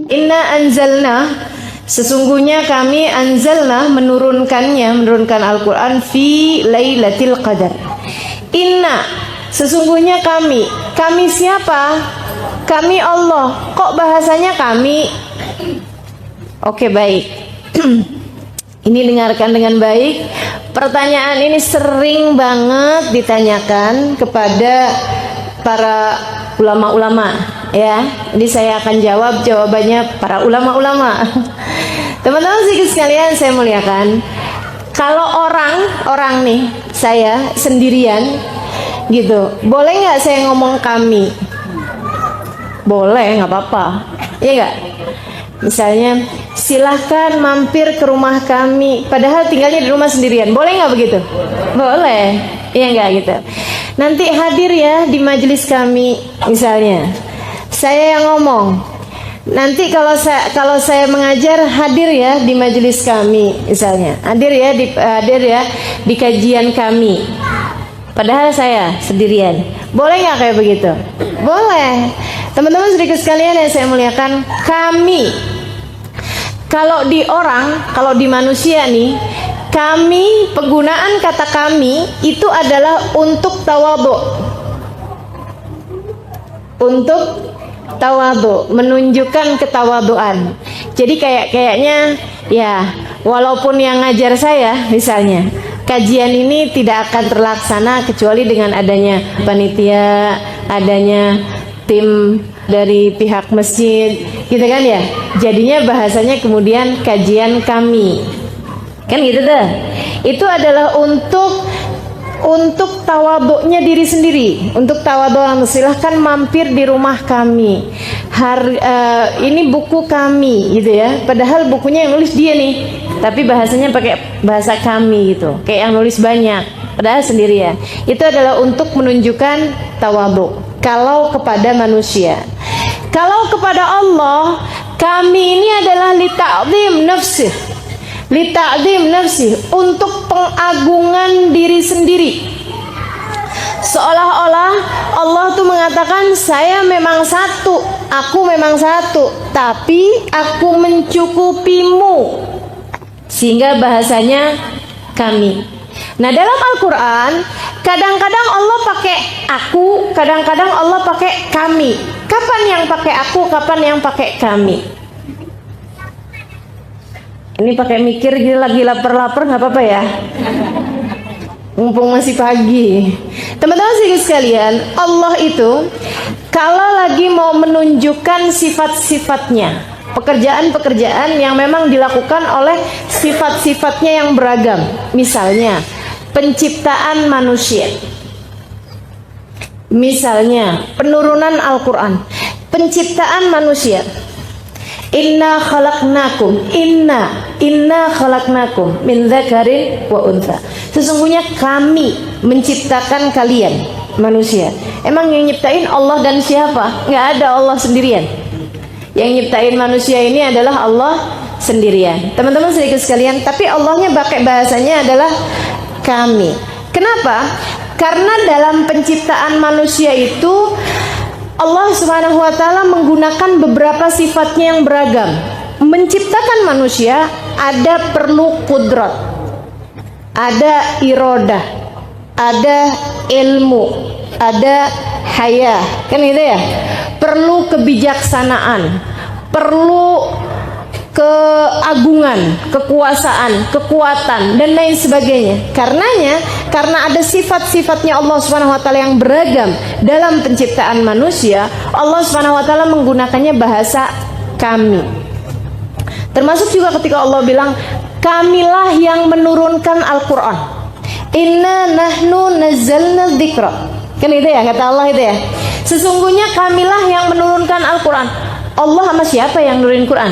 Inna anzalna, sesungguhnya kami anzalna, menurunkan Al-Quran fi lailatul qadar. Inna, sesungguhnya kami siapa? Kami Allah. Kok bahasanya kami? Oke, baik. Ini dengarkan dengan baik. Pertanyaan ini sering banget ditanyakan kepada para ulama-ulama, ya. Jadi saya akan jawab jawabannya para ulama-ulama. Teman-teman sekalian saya muliakan, kalau orang nih, saya sendirian gitu, boleh nggak saya ngomong kami? Boleh, nggak apa-apa, iya nggak? Misalnya, silahkan mampir ke rumah kami, padahal tinggalnya di rumah sendirian, boleh nggak begitu? Boleh, iya nggak gitu? Nanti hadir ya di majelis kami, misalnya saya yang ngomong. Nanti kalau saya mengajar, hadir ya di majelis kami, misalnya hadir ya di kajian kami, padahal saya sendirian. Boleh nggak kayak begitu? Boleh. Teman-teman sedikit sekalian yang saya muliakan, kami, kalau di manusia nih, kami, penggunaan kata kami itu adalah untuk tawadhu. Untuk tawadhu, menunjukkan ketawaduan. Jadi kayaknya ya, walaupun yang ngajar saya misalnya, kajian ini tidak akan terlaksana kecuali dengan adanya panitia, adanya tim dari pihak masjid, gitu kan ya. Jadinya bahasanya kemudian kajian kami, kan gitu dah. Itu adalah untuk tawadhu'nya diri sendiri, untuk tawadhu'. Silahkan mampir di rumah kami. Ini buku kami, gitu ya. Padahal bukunya yang nulis dia nih, tapi bahasanya pakai bahasa kami gitu, kayak yang nulis banyak, padahal sendirian. Itu adalah untuk menunjukkan tawadhu. Kalau kepada manusia, kalau kepada Allah, kami ini adalah lita'zim nafsi, untuk pengagungan diri sendiri. Seolah-olah Allah tuh mengatakan, saya memang satu, aku memang satu, tapi aku mencukupimu, sehingga bahasanya kami. Nah, dalam Al-Quran kadang-kadang Allah pakai aku, kadang-kadang Allah pakai kami. Kapan yang pakai aku, kapan yang pakai kami? Ini pakai mikir gitu, lagi lapar-lapar nggak apa-apa ya, mumpung masih pagi. Teman-teman sekalian, Allah itu kalau lagi mau menunjukkan sifat-sifatnya, pekerjaan-pekerjaan yang memang dilakukan oleh sifat-sifatnya yang beragam, misalnya penciptaan manusia, misalnya penurunan Al-Quran, penciptaan manusia. Inna khalaqnakum min dzakarin wa untha. Sesungguhnya kami menciptakan kalian manusia. Emang yang nyiptain Allah dan siapa? Nggak ada, Allah sendirian. Yang nyiptain manusia ini adalah Allah sendirian. Teman-teman sedikit sekalian, tapi Allahnya pakai bahasanya adalah kami. Kenapa? Karena dalam penciptaan manusia itu Allah Subhanahu wa ta'ala menggunakan beberapa sifatnya yang beragam. Menciptakan manusia ada perlu kudrat, ada irodah, ada ilmu, ada haya, kan gitu ya. Perlu kebijaksanaan, perlu keagungan, kekuasaan, kekuatan, dan lain sebagainya. Karena ada sifat-sifatnya Allah Subhanahu wa ta'ala yang beragam dalam penciptaan manusia, Allah Subhanahu wa ta'ala menggunakannya bahasa kami. Termasuk juga ketika Allah bilang, kamilah yang menurunkan Al-Quran. Inna nahnu nazzalna dzikra. Kan itu ya, kata Allah itu ya. Sesungguhnya kamilah yang menurunkan Al-Quran. Allah sama siapa yang nurunin Quran?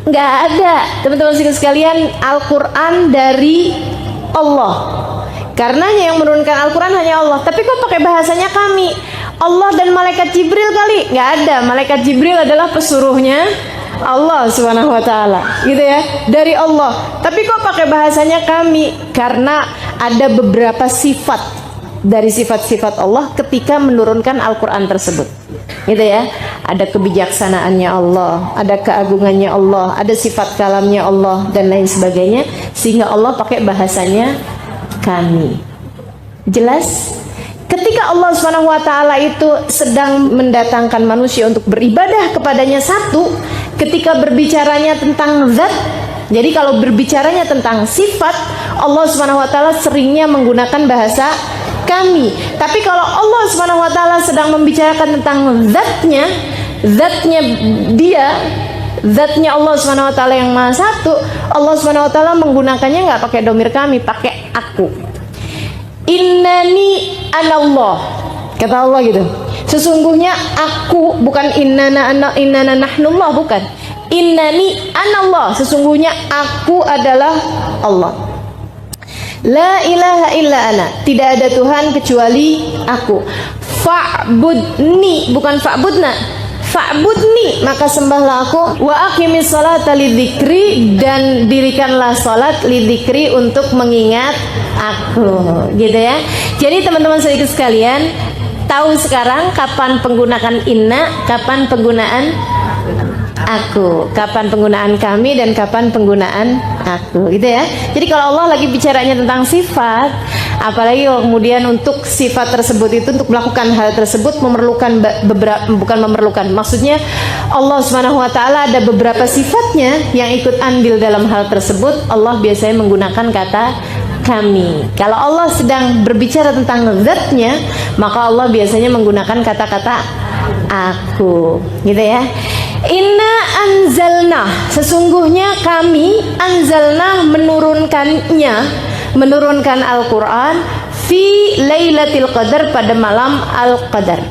Nggak ada, teman-teman sekalian. Al-Quran dari Allah. Karenanya yang menurunkan Al-Quran hanya Allah. Tapi kok pakai bahasanya kami? Allah dan malaikat Jibril kali? Nggak ada. Malaikat Jibril adalah pesuruhnya Allah Subhanahu wa ta'ala, gitu ya, dari Allah. Tapi kok pakai bahasanya kami? Karena ada beberapa sifat dari sifat-sifat Allah ketika menurunkan Al-Quran tersebut, gitu ya. ada kebijaksanaannya Allah, ada keagungannya Allah, ada sifat kalamnya Allah dan lain sebagainya, sehingga Allah pakai bahasanya kami. Jelas? Ketika Allah SWT itu sedang mendatangkan manusia untuk beribadah kepadanya satu, ketika berbicaranya tentang zat, jadi kalau berbicaranya tentang sifat, Allah SWT seringnya menggunakan bahasa kami. Tapi kalau Allah SWT sedang membicarakan tentang zatnya dia, zatnya Allah SWT yang maha satu, Allah SWT menggunakannya nggak pakai domir kami, pakai aku. Innani anallah, kata Allah gitu. Sesungguhnya aku, bukan innana nahnullah, bukan. Innani anallah, sesungguhnya aku adalah Allah. La ilaha illa ana, tidak ada Tuhan kecuali aku. Fa'budni, bukan fa'budna. Fa'budni, maka sembahlah aku. Wa aqimis salata lidzikri, dan dirikanlah salat lidzikri, untuk mengingat aku, gitu ya. Jadi teman-teman sedikit sekalian, tahu sekarang kapan penggunaan inna, kapan penggunaan aku, kapan penggunaan kami, dan kapan penggunaan aku, gitu ya. Jadi kalau Allah lagi bicaranya tentang sifat, apalagi kemudian untuk sifat tersebut itu, untuk melakukan hal tersebut memerlukan bukan memerlukan, maksudnya Allah SWT ada beberapa sifatnya yang ikut andil dalam hal tersebut. Allah biasanya menggunakan kata kami. Kalau Allah sedang berbicara tentang zatnya, maka Allah biasanya menggunakan kata-kata aku, gitu ya. Inna anzalna, sesungguhnya kami, anzalna menurunkan Al-Quran fi lailatul qadar, pada malam Al-Qadar.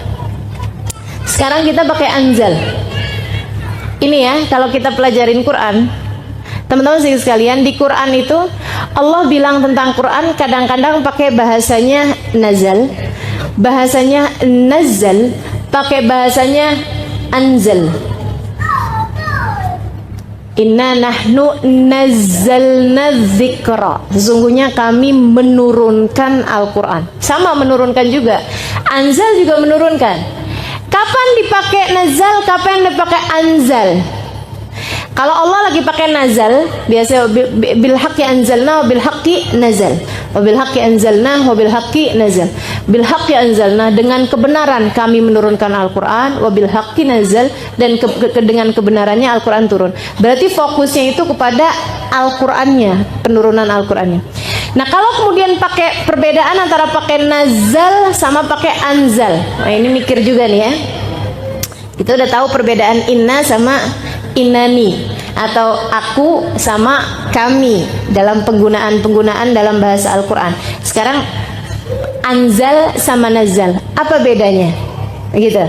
Sekarang kita pakai anzal. Ini ya, kalau kita pelajarin Quran, teman-teman sekalian, di Quran itu Allah bilang tentang Quran kadang-kadang pakai bahasanya nazal, bahasanya nazal, pakai bahasanya anzal. Inna nahnu nazzalna dzikra, sesungguhnya kami menurunkan Al-Quran. Sama menurunkan juga, anzal juga menurunkan. Kapan dipakai nazal, kapan dipakai anzal? Kalau Allah lagi pakai nazal, biasa bil haqqi anzalna wa bil haqqi nazal. Wa bil haqqi anzalna wa bil haqqi nazal. Bil haqqi anzalna, dengan kebenaran kami menurunkan Al-Qur'an, wa bil haqqi nazal, dan dengan kebenarannya Al-Qur'an turun. Berarti fokusnya itu kepada Al-Qur'annya, penurunan Al-Qur'annya. Nah, kalau kemudian pakai perbedaan antara pakai nazal sama pakai anzal. Nah, ini mikir juga nih ya. Kita udah tahu perbedaan inna sama innani, atau aku sama kami dalam penggunaan dalam bahasa Al-Quran. Sekarang anzal sama nazal, apa bedanya? Gitu.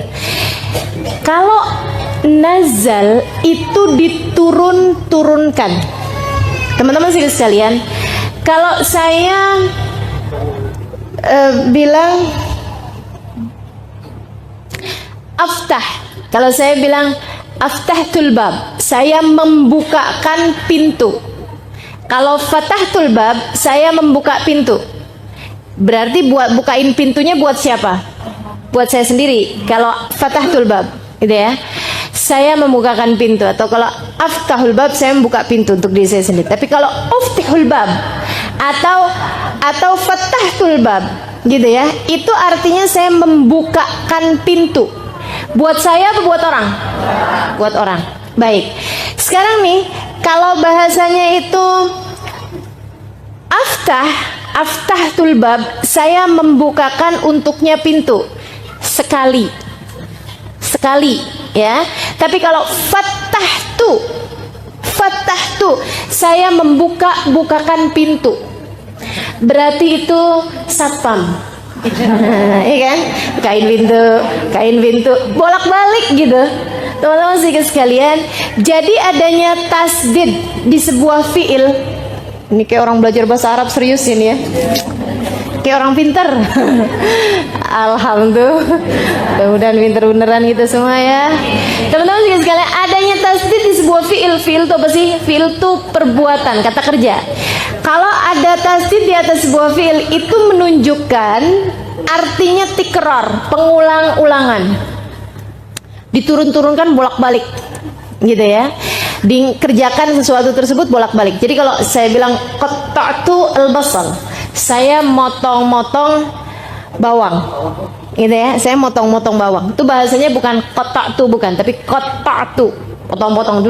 Kalau nazal itu diturunkan, teman-teman sekalian, kalau saya bilang aftah, kalau saya bilang aftahtul bab, saya membukakan pintu. Kalau fatahtul bab, saya membuka pintu. Berarti bukain pintunya buat siapa? Buat saya sendiri. Kalau fatahtul bab, gitu ya. Saya membukakan pintu. Atau kalau aftahul bab, saya membuka pintu untuk diri saya sendiri. Tapi kalau uftihul bab atau fatahtul bab, gitu ya, itu artinya saya membukakan pintu. Buat saya atau buat orang? Buat orang. Baik. Sekarang nih, kalau bahasanya itu aftahtul bab, saya membukakan untuknya pintu sekali, ya. Tapi kalau fatahtu, saya bukakan pintu. Berarti itu satpam. Iya kan, kain pintu bolak-balik gitu, teman-teman sekalian. Jadi adanya tasdid di sebuah fiil, ini kayak orang belajar bahasa Arab serius ini ya, kayak orang pinter. Alhamdulillah, mudah-mudahan pinter beneran gitu semua ya, teman-teman sekalian. Adanya tasdid di sebuah fiil itu apa sih? Fiil itu perbuatan, kata kerja. Kalau ada tasdid di atas sebuah fiil, itu menunjukkan artinya tikrar, pengulang-ulangan. diturun-turunkan bolak-balik, gitu ya. Dikerjakan sesuatu tersebut bolak-balik. Jadi kalau saya bilang qatta'tu al-basal, saya motong-motong bawang, gitu ya. Saya motong-motong bawang. Itu bahasanya bukan qatta'tu, bukan, tapi qatta'tu, potong-potong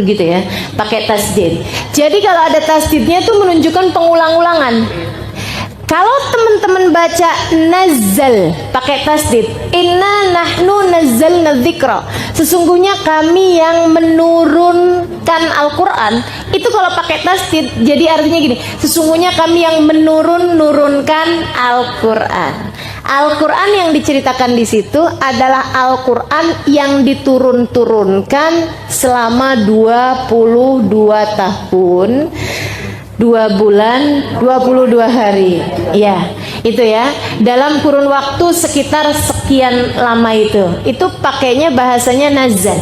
gitu ya, pakai tasdid. Jadi kalau ada tasdidnya itu menunjukkan pengulang-ulangan. Kalau teman-teman baca nazzal pakai tasdid, inna nahnu nazzalna dzikra, sesungguhnya kami yang menurunkan Al-Quran, itu kalau pakai tasdid jadi artinya gini, sesungguhnya kami yang menurunkan Al-Quran. Al-Quran yang diceritakan di situ adalah Al-Quran yang diturun-turunkan selama 22 tahun, 2 bulan, 22 hari. Ya, itu ya. Dalam kurun waktu sekitar sekian lama itu. Itu pakainya bahasanya nazal.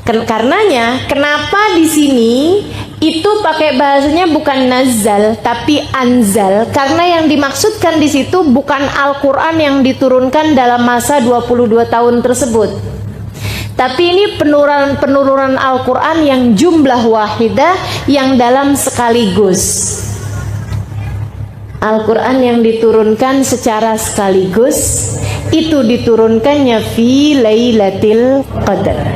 Karenanya, kenapa di sini itu pakai bahasanya bukan nazal tapi anzal? Karena yang dimaksudkan di situ bukan Al-Quran yang diturunkan dalam masa 22 tahun tersebut. Tapi ini penurunan Al-Quran yang jumlah wahidah, yang dalam sekaligus. Al-Quran yang diturunkan secara sekaligus, itu diturunkannya fi Lailatul Qadar.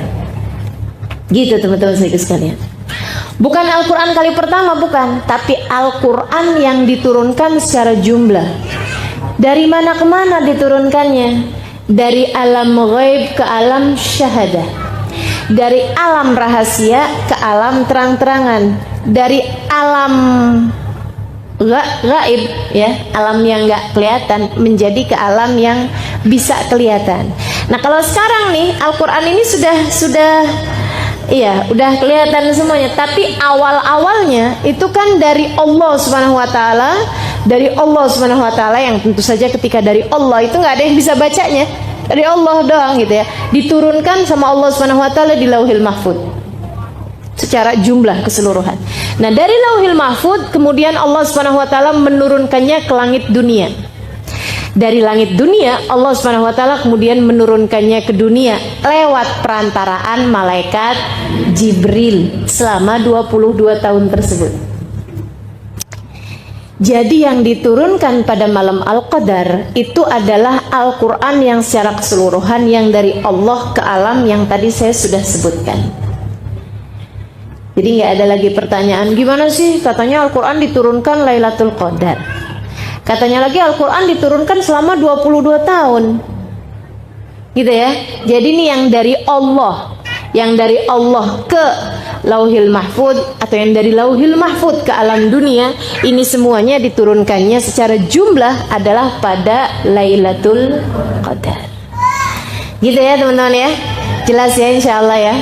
Gitu teman-teman sekalian. Bukan Al-Quran kali pertama, bukan, tapi Al-Quran yang diturunkan secara jumlah. Dari mana ke mana diturunkannya? Dari alam ghaib ke alam syahadah, dari alam rahasia ke alam terang-terangan, dari alam gaib ya, alam yang nggak kelihatan menjadi ke alam yang bisa kelihatan. Nah kalau sekarang nih Al-Quran ini sudah iya udah kelihatan semuanya, tapi awal-awalnya itu kan dari Allah Subhanahu wa taala. Dari Allah Subhanahu wa taala, yang tentu saja ketika dari Allah itu nggak ada yang bisa bacanya, dari Allah doang gitu ya. Diturunkan sama Allah Subhanahu wa taala di Lauhil Mahfud secara jumlah keseluruhan. Nah, dari Lauhil Mahfud kemudian Allah Subhanahu wa taala menurunkannya ke langit dunia. Dari langit dunia Allah Subhanahu wa taala kemudian menurunkannya ke dunia lewat perantaraan malaikat Jibril selama 22 tahun tersebut. Jadi yang diturunkan pada malam Al-Qadar itu adalah Al-Quran yang secara keseluruhan, yang dari Allah ke alam yang tadi saya sudah sebutkan. Jadi nggak ada lagi pertanyaan, gimana sih katanya Al-Quran diturunkan Lailatul Qadar, katanya lagi Al-Quran diturunkan selama 22 tahun gitu ya. Jadi ini yang dari Allah, yang dari Allah ke Lauhil Mahfud, atau yang dari Lauhil Mahfud ke alam dunia, ini semuanya diturunkannya secara jumlah adalah pada Lailatul Qadar. Gitu ya teman-teman ya. Jelas ya insyaallah ya.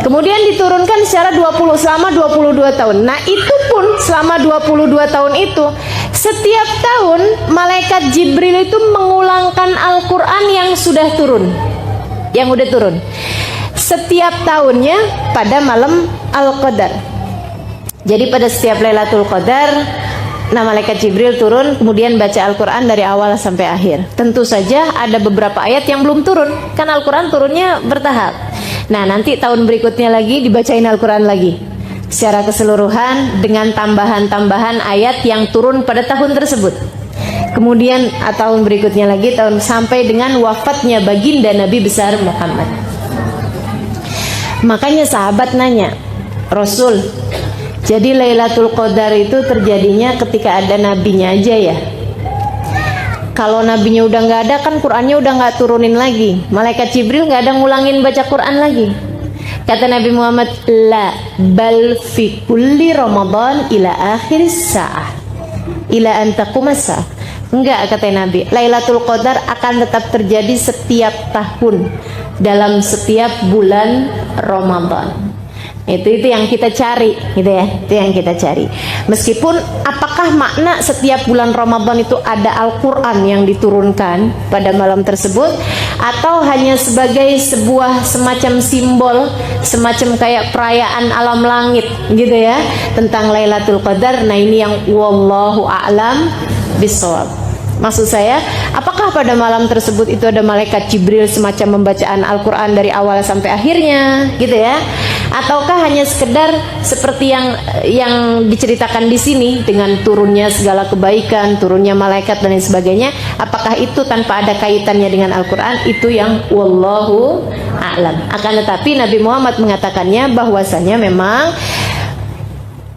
Kemudian diturunkan secara selama 22 tahun. Nah itu pun selama 22 tahun itu, setiap tahun malaikat Jibril itu mengulangkan Al-Quran yang sudah turun, yang udah turun, setiap tahunnya pada malam Al-Qadar. Jadi pada setiap Lailatul Qadar, nah malaikat Jibril turun kemudian baca Al-Quran dari awal sampai akhir. Tentu saja ada beberapa ayat yang belum turun, kan Al-Quran turunnya bertahap. Nah nanti tahun berikutnya lagi dibacain Al-Quran lagi secara keseluruhan dengan tambahan-tambahan ayat yang turun pada tahun tersebut. Kemudian tahun berikutnya lagi, tahun sampai dengan wafatnya baginda Nabi besar Muhammad. Makanya sahabat nanya, Rasul, jadi Lailatul Qadar itu terjadinya ketika ada nabinya aja ya? Kalau nabinya udah nggak ada, kan Qurannya udah nggak turunin lagi, malaikat Jibril nggak ada ngulangin baca Quran lagi. Kata Nabi Muhammad, la bal fi kulli Ramadan ila akhir sa'ah ila an taqumas sa'ah. Enggak, kata Nabi, Lailatul Qadar akan tetap terjadi setiap tahun dalam setiap bulan Ramadan. Itu yang kita cari gitu ya, itu yang kita cari. Meskipun apakah makna setiap bulan Ramadan itu ada Al-Quran yang diturunkan pada malam tersebut, atau hanya sebagai sebuah semacam simbol, semacam kayak perayaan alam langit gitu ya tentang Lailatul Qadar. Nah ini yang wallahu a'lam bishawab. Maksud saya, apakah Apakah pada malam tersebut itu ada malaikat Jibril semacam pembacaan Al-Quran dari awal sampai akhirnya, gitu ya? Ataukah hanya sekedar seperti yang diceritakan di sini dengan turunnya segala kebaikan, turunnya malaikat dan lain sebagainya? Apakah itu tanpa ada kaitannya dengan Al-Quran? Itu yang wallahu a'lam. Akan tetapi Nabi Muhammad mengatakannya bahwasanya memang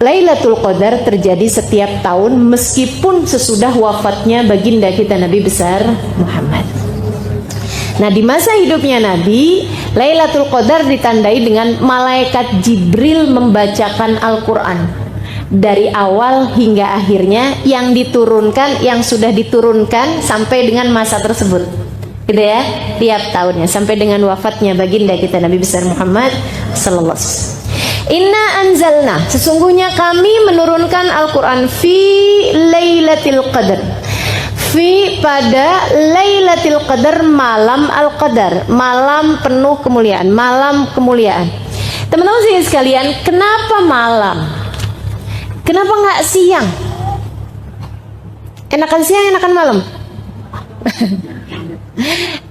Lailatul Qadar terjadi setiap tahun meskipun sesudah wafatnya baginda kita Nabi besar Muhammad. Nah, di masa hidupnya Nabi, Lailatul Qadar ditandai dengan malaikat Jibril membacakan Al-Quran dari awal hingga akhirnya, yang diturunkan, yang sudah diturunkan sampai dengan masa tersebut, gitu ya, tiap tahunnya sampai dengan wafatnya baginda kita Nabi besar Muhammad sallallahu alaihi wasallam. Inna anzalna, sesungguhnya kami menurunkan Al-Quran fi Lailatul Qadar, fi pada Lailatul Qadar, malam Al-Qadar, malam penuh kemuliaan, malam kemuliaan. Teman-teman sekalian, kenapa malam? Kenapa nggak siang? Enakan siang, enakan malam?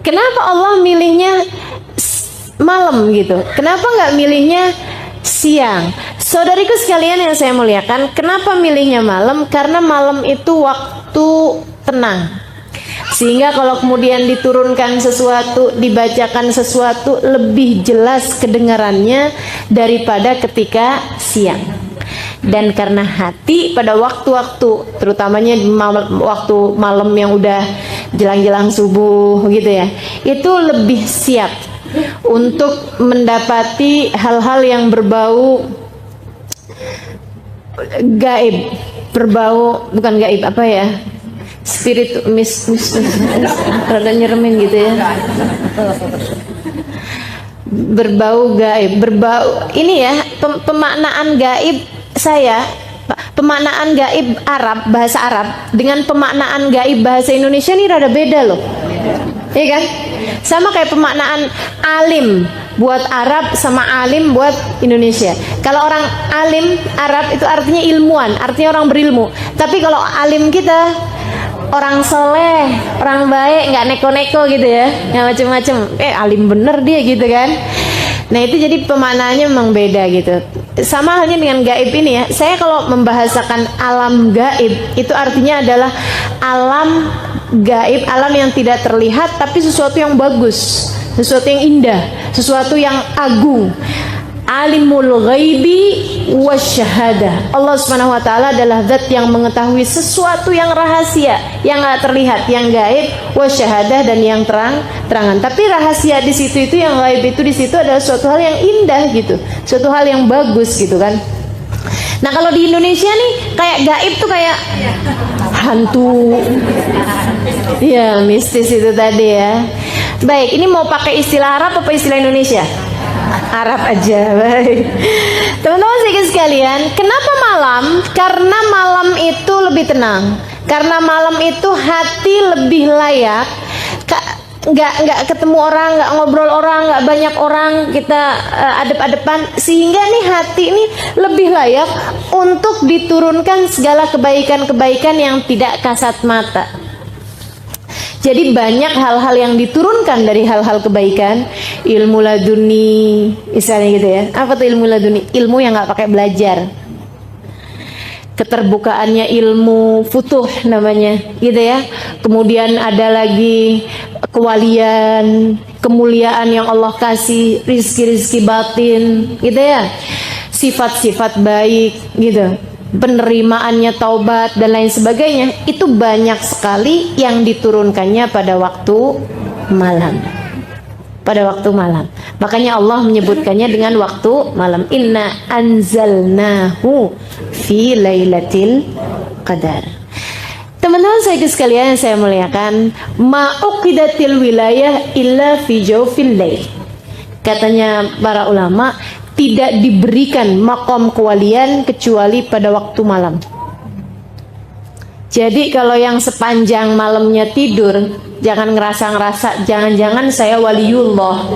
Kenapa Allah milihnya malam gitu? Kenapa nggak milihnya siang? Saudariku sekalian yang saya muliakan, kenapa milihnya malam? Karena malam itu waktu tenang, sehingga kalau kemudian diturunkan sesuatu, dibacakan sesuatu, lebih jelas kedengarannya daripada ketika siang. Dan karena hati pada waktu-waktu, terutamanya waktu malam yang udah jelang-jelang subuh gitu ya, itu lebih siap untuk mendapati hal-hal yang berbau gaib, berbau, bukan gaib, apa ya, spirit rada nyeremin gitu ya, berbau gaib, berbau ini ya, pemaknaan gaib saya, pemaknaan gaib Arab, bahasa Arab dengan pemaknaan gaib bahasa Indonesia ini rada beda loh, iya kan? Sama kayak pemaknaan alim buat Arab sama alim buat Indonesia. Kalau orang alim Arab itu artinya ilmuwan, artinya orang berilmu. Tapi kalau alim kita orang soleh, orang baik, nggak neko-neko gitu ya, nggak macem-macem. Alim bener dia gitu kan. Nah itu jadi pemaknaannya memang beda gitu. Sama halnya dengan gaib ini ya. Saya kalau membahasakan alam gaib, itu artinya adalah alam gaib, alam yang tidak terlihat tapi sesuatu yang bagus, sesuatu yang indah, sesuatu yang agung. Alimul ghaibi wasyahadah. Allah Subhanahu wa taala adalah zat yang mengetahui sesuatu yang rahasia, yang enggak terlihat, yang gaib, wasyahadah, dan yang terang-terangan. Tapi rahasia di situ itu, yang gaib itu di situ adalah suatu hal yang indah gitu, suatu hal yang bagus gitu kan. Nah, kalau di Indonesia nih kayak gaib tuh kayak hantu. Ya, mistis itu tadi ya. Baik, ini mau pakai istilah Arab apa istilah Indonesia? Arab aja, baik. Teman-teman sekalian, kenapa malam? Karena malam itu lebih tenang. Karena malam itu hati lebih layak. Nggak ketemu orang, nggak ngobrol orang, nggak banyak orang, kita adep-adepan, sehingga nih hati ini lebih layak untuk diturunkan segala kebaikan-kebaikan yang tidak kasat mata. Jadi banyak hal-hal yang diturunkan dari hal-hal kebaikan, ilmu laduni, misalnya gitu ya. Apa tuh ilmu laduni? Ilmu yang nggak pakai belajar. Keterbukaannya ilmu futuh namanya, gitu ya. Kemudian ada lagi kewalian, kemuliaan yang Allah kasih, rizki-rizki batin, gitu ya. Sifat-sifat baik, gitu. Penerimaannya taubat dan lain sebagainya, itu banyak sekali yang diturunkannya pada waktu malam. Pada waktu malam. Makanya Allah menyebutkannya dengan waktu malam. Inna anzalnahu fi lailatul qadar. Teman-teman saya sekalian yang saya muliakan, ma'uqidatil wilayah illa fi jawfil lail. Katanya para ulama, tidak diberikan makom kewalian kecuali pada waktu malam. Jadi kalau yang sepanjang malamnya tidur, jangan ngerasa-ngerasa jangan-jangan saya waliullah.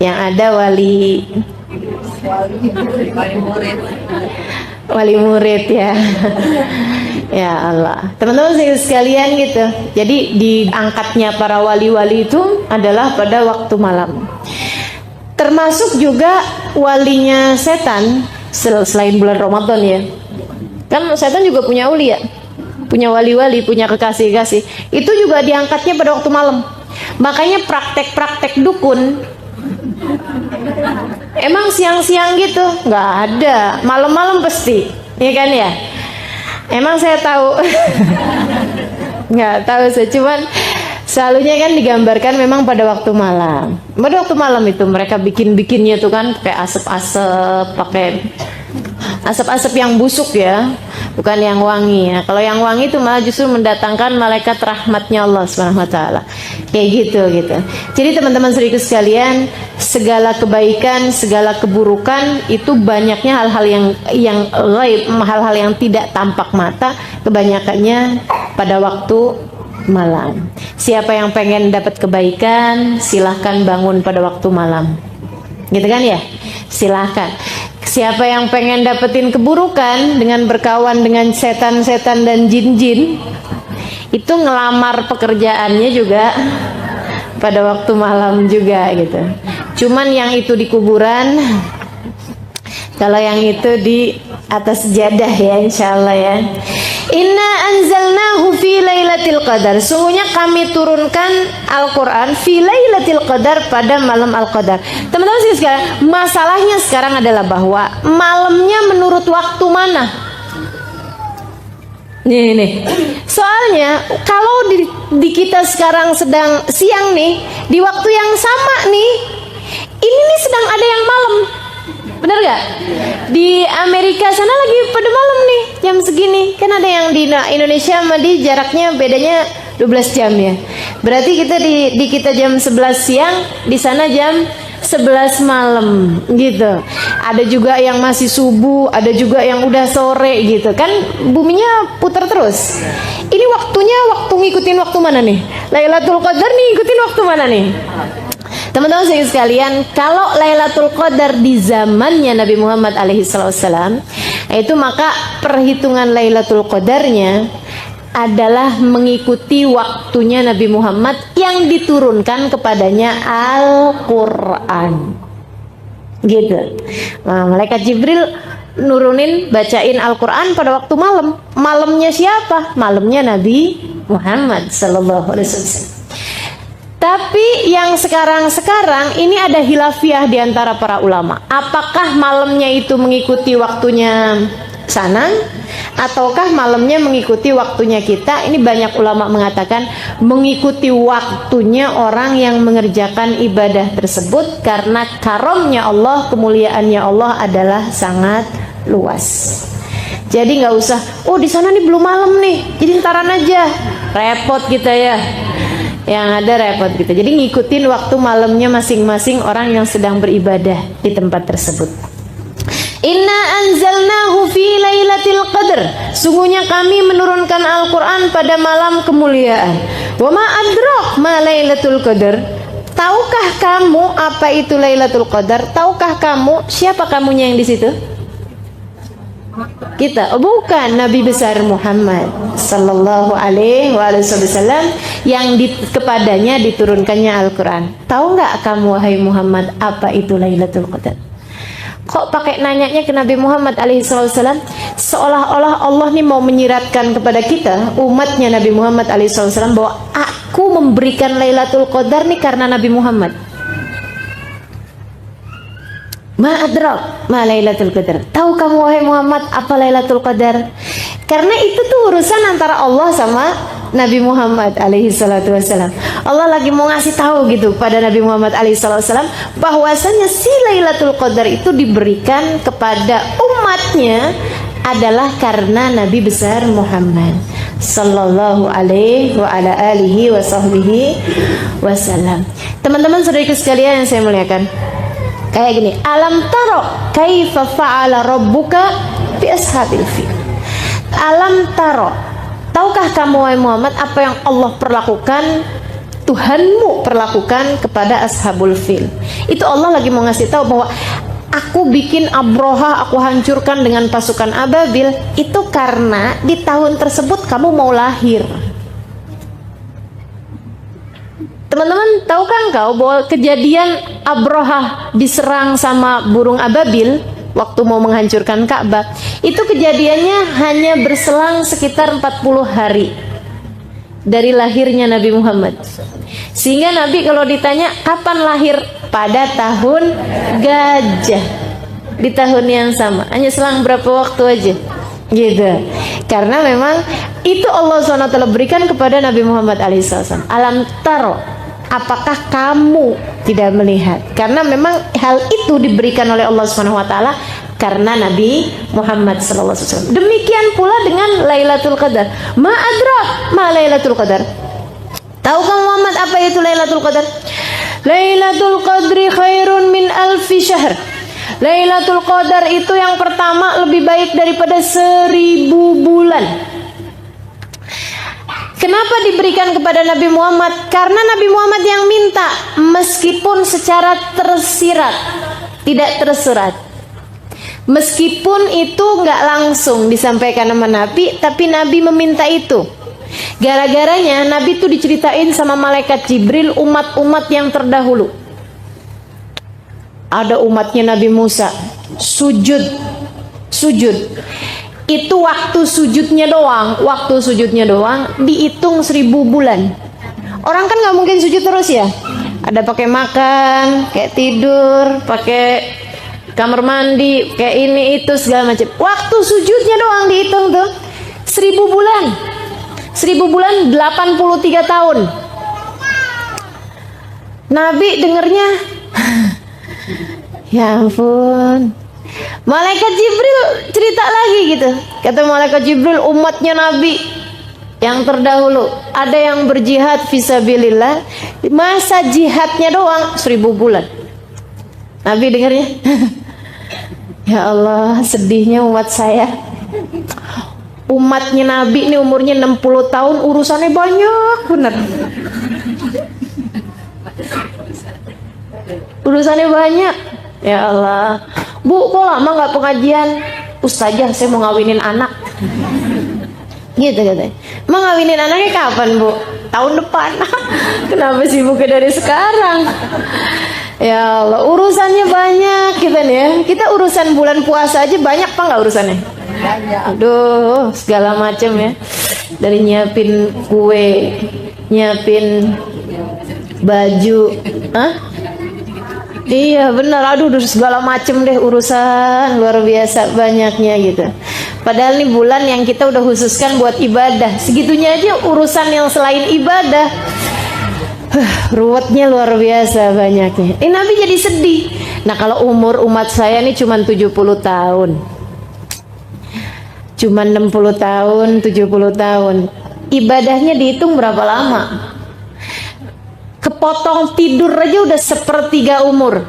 Yang ada wali murid ya. Ya Allah, teman-teman sekalian gitu. Jadi diangkatnya para wali-wali itu adalah pada waktu malam. Termasuk juga walinya setan selain bulan Ramadan ya. Kan setan juga punya ulia, punya wali-wali, punya kekasih-kekasih. Itu juga diangkatnya pada waktu malam. Makanya praktek-praktek dukun emang siang-siang gitu nggak ada, malam-malam pasti, ya kan ya? Emang saya tahu, nggak tahu sih, cuman selalunya kan digambarkan memang pada waktu malam. Pada waktu malam itu mereka bikinnya tuh kan pakai asap-asap yang busuk ya, bukan yang wangi ya. Kalau yang wangi itu malah justru mendatangkan malaikat rahmatnya Allah Subhanahu wa taala. Kayak gitu. Jadi teman-teman saudaraku sekalian, segala kebaikan, segala keburukan itu banyaknya hal-hal yang gaib, hal-hal yang tidak tampak mata, kebanyakannya pada waktu malam. Siapa yang pengen dapat kebaikan, silahkan bangun pada waktu malam. Gitu kan ya? Silahkan. Siapa yang pengen dapetin keburukan dengan berkawan dengan setan-setan dan jin-jin, itu ngelamar pekerjaannya juga pada waktu malam juga gitu. Cuman yang itu di kuburan, kalau yang itu di atas jadah ya, insyaallah ya. Inna anzalnahu fi lailatul qadar. Sungguhnya kami turunkan Al-Quran fi lailatul qadar, pada malam Al-Qadar. Teman-teman sekalian, masalahnya sekarang adalah bahwa malamnya menurut waktu mana? Nih. Soalnya kalau di kita sekarang sedang siang nih, di waktu yang sama nih, ini nih sedang ada yang malam. Bener gak? Di Amerika sana lagi pada malam nih, jam segini. Kan ada yang di Indonesia sama di jaraknya bedanya 12 jam ya. Berarti kita di kita jam 11 siang, di sana jam 11 malam gitu. Ada juga yang masih subuh, ada juga yang udah sore gitu. Kan buminya putar terus. Ini waktunya ngikutin waktu mana nih? Lailatul Qadar nih ngikutin waktu mana nih? Teman-teman sekalian, kalau Lailatul Qadar di zamannya Nabi Muhammad alaihissalam, itu maka perhitungan Lailatul Qadarnya adalah mengikuti waktunya Nabi Muhammad yang diturunkan kepadanya Al-Quran. Gitu. Nah, malaikat Jibril nurunin bacain Al-Quran pada waktu malam. Malamnya siapa? Malamnya Nabi Muhammad sallallahu alaihi wasallam. Tapi yang sekarang ini ada hilafiah di antara para ulama. Apakah malamnya itu mengikuti waktunya sana, ataukah malamnya mengikuti waktunya kita? Ini banyak ulama mengatakan mengikuti waktunya orang yang mengerjakan ibadah tersebut, karena karomnya Allah, kemuliaannya Allah adalah sangat luas. Jadi nggak usah, oh di sana nih belum malam nih, jadi ntaran aja, repot kita ya. Yang ada repot gitu. Jadi ngikutin waktu malamnya masing-masing orang yang sedang beribadah di tempat tersebut. Inna anzalnahu fi lailatul qadar. Sungguhnya kami menurunkan Al-Quran pada malam kemuliaan. Wa ma adrak ma lailatul qadar. Tahukah kamu apa itu Lailatul Qadar? Tahukah kamu siapa kamunya yang di situ? Kita, bukan Nabi besar Muhammad sallallahu alaihi wasallam yang kepadanya diturunkannya Al-Quran. Tahu nggak kamu wahai Muhammad apa itu Lailatul Qadar? Kok pakai nanyanya ke Nabi Muhammad alaihi wasallam, seolah-olah Allah nih mau menyiratkan kepada kita umatnya Nabi Muhammad alaihi wasallam bahwa aku memberikan Lailatul Qadar nih karena Nabi Muhammad. Ma adrak ma Lailatul Qadar. Tahu kamu wahai Muhammad apa Lailatul Qadar? Karena itu tuh urusan antara Allah sama Nabi Muhammad alaihi salatu wasallam. Allah lagi mau ngasih tahu gitu pada Nabi Muhammad alaihi salatu wasallam bahwasanya si Lailatul Qadar itu diberikan kepada umatnya adalah karena Nabi besar Muhammad sallallahu alaihi wa ala alihi wa sahbihi wasallam. Teman-teman saudaraku sekalian yang saya muliakan, kayak gini, alam taro kaifa fa'ala rabbuka bi ashabil fil. Alam taro, tahukah kamu wahai Muhammad apa yang Allah perlakukan, Tuhanmu perlakukan kepada ashabul fil? Itu Allah lagi mau ngasih tahu bahwa aku bikin Abroha, aku hancurkan dengan pasukan ababil, itu karena di tahun tersebut kamu mau lahir. Teman-teman, tahu kan kau bahwa kejadian Abroha diserang sama burung ababil waktu mau menghancurkan Ka'bah, itu kejadiannya hanya berselang sekitar 40 hari dari lahirnya Nabi Muhammad. Sehingga Nabi kalau ditanya kapan lahir, pada tahun gajah, di tahun yang sama, hanya selang berapa waktu aja gitu. Karena memang itu Allah SWT berikan kepada Nabi Muhammad SAW. Alam taro, apakah kamu tidak melihat? Karena memang hal itu diberikan oleh Allah SWT karena Nabi Muhammad SAW. Demikian pula dengan Lailatul Qadar. Ma adrak ma Lailatul Qadar. Tahukah Muhammad apa itu Lailatul Qadar? Lailatul Qadri khairun min alfi syahr. Lailatul Qadar itu yang pertama lebih baik daripada 1000 bulan. Kenapa diberikan kepada Nabi Muhammad? Karena Nabi Muhammad yang minta, meskipun secara tersirat, tidak tersurat. Meskipun itu nggak langsung disampaikan sama Nabi, tapi Nabi meminta itu. Gara-garanya Nabi itu diceritain sama malaikat Jibril umat-umat yang terdahulu. Ada umatnya Nabi Musa sujud. Itu waktu sujudnya doang dihitung 1000 bulan. Orang kan nggak mungkin sujud terus ya. Ada pakai makan, kayak tidur, pakai kamar mandi, kayak ini itu segala macam. Waktu sujudnya doang dihitung tuh 1000 bulan. 1000 bulan 83 tahun. Nabi dengernya ya ampun. Malaikat Jibril cerita lagi gitu. Kata malaikat Jibril, umatnya Nabi yang terdahulu ada yang berjihad fisabilillah, masa jihadnya doang 1000 bulan. Nabi dengarnya ya Allah, sedihnya umat saya. Umatnya Nabi ini umurnya 60 tahun, urusannya banyak bener. Urusannya banyak. Ya Allah, Bu, kok lama nggak pengajian? Ustazah, saya mau ngawinin anak. Gitu katanya. Mau ngawinin anaknya kapan, Bu? Tahun depan. Kenapa sibuknya dari sekarang? Ya Allah, urusannya banyak kita nih ya. Kita urusan bulan puasa aja banyak apa nggak urusannya? Banyak. Aduh, segala macam ya. Dari nyiapin kue, nyiapin baju, iya benar, aduh segala macem deh urusan luar biasa banyaknya gitu. Padahal ini bulan yang kita udah khususkan buat ibadah, segitunya aja urusan yang selain ibadah. Ruwetnya luar biasa banyaknya. Ini Nabi jadi sedih. Nah kalau umur umat saya ini cuma 70 tahun, cuma 60 tahun, 70 tahun, ibadahnya dihitung berapa lama? Kepotong tidur aja udah sepertiga umur.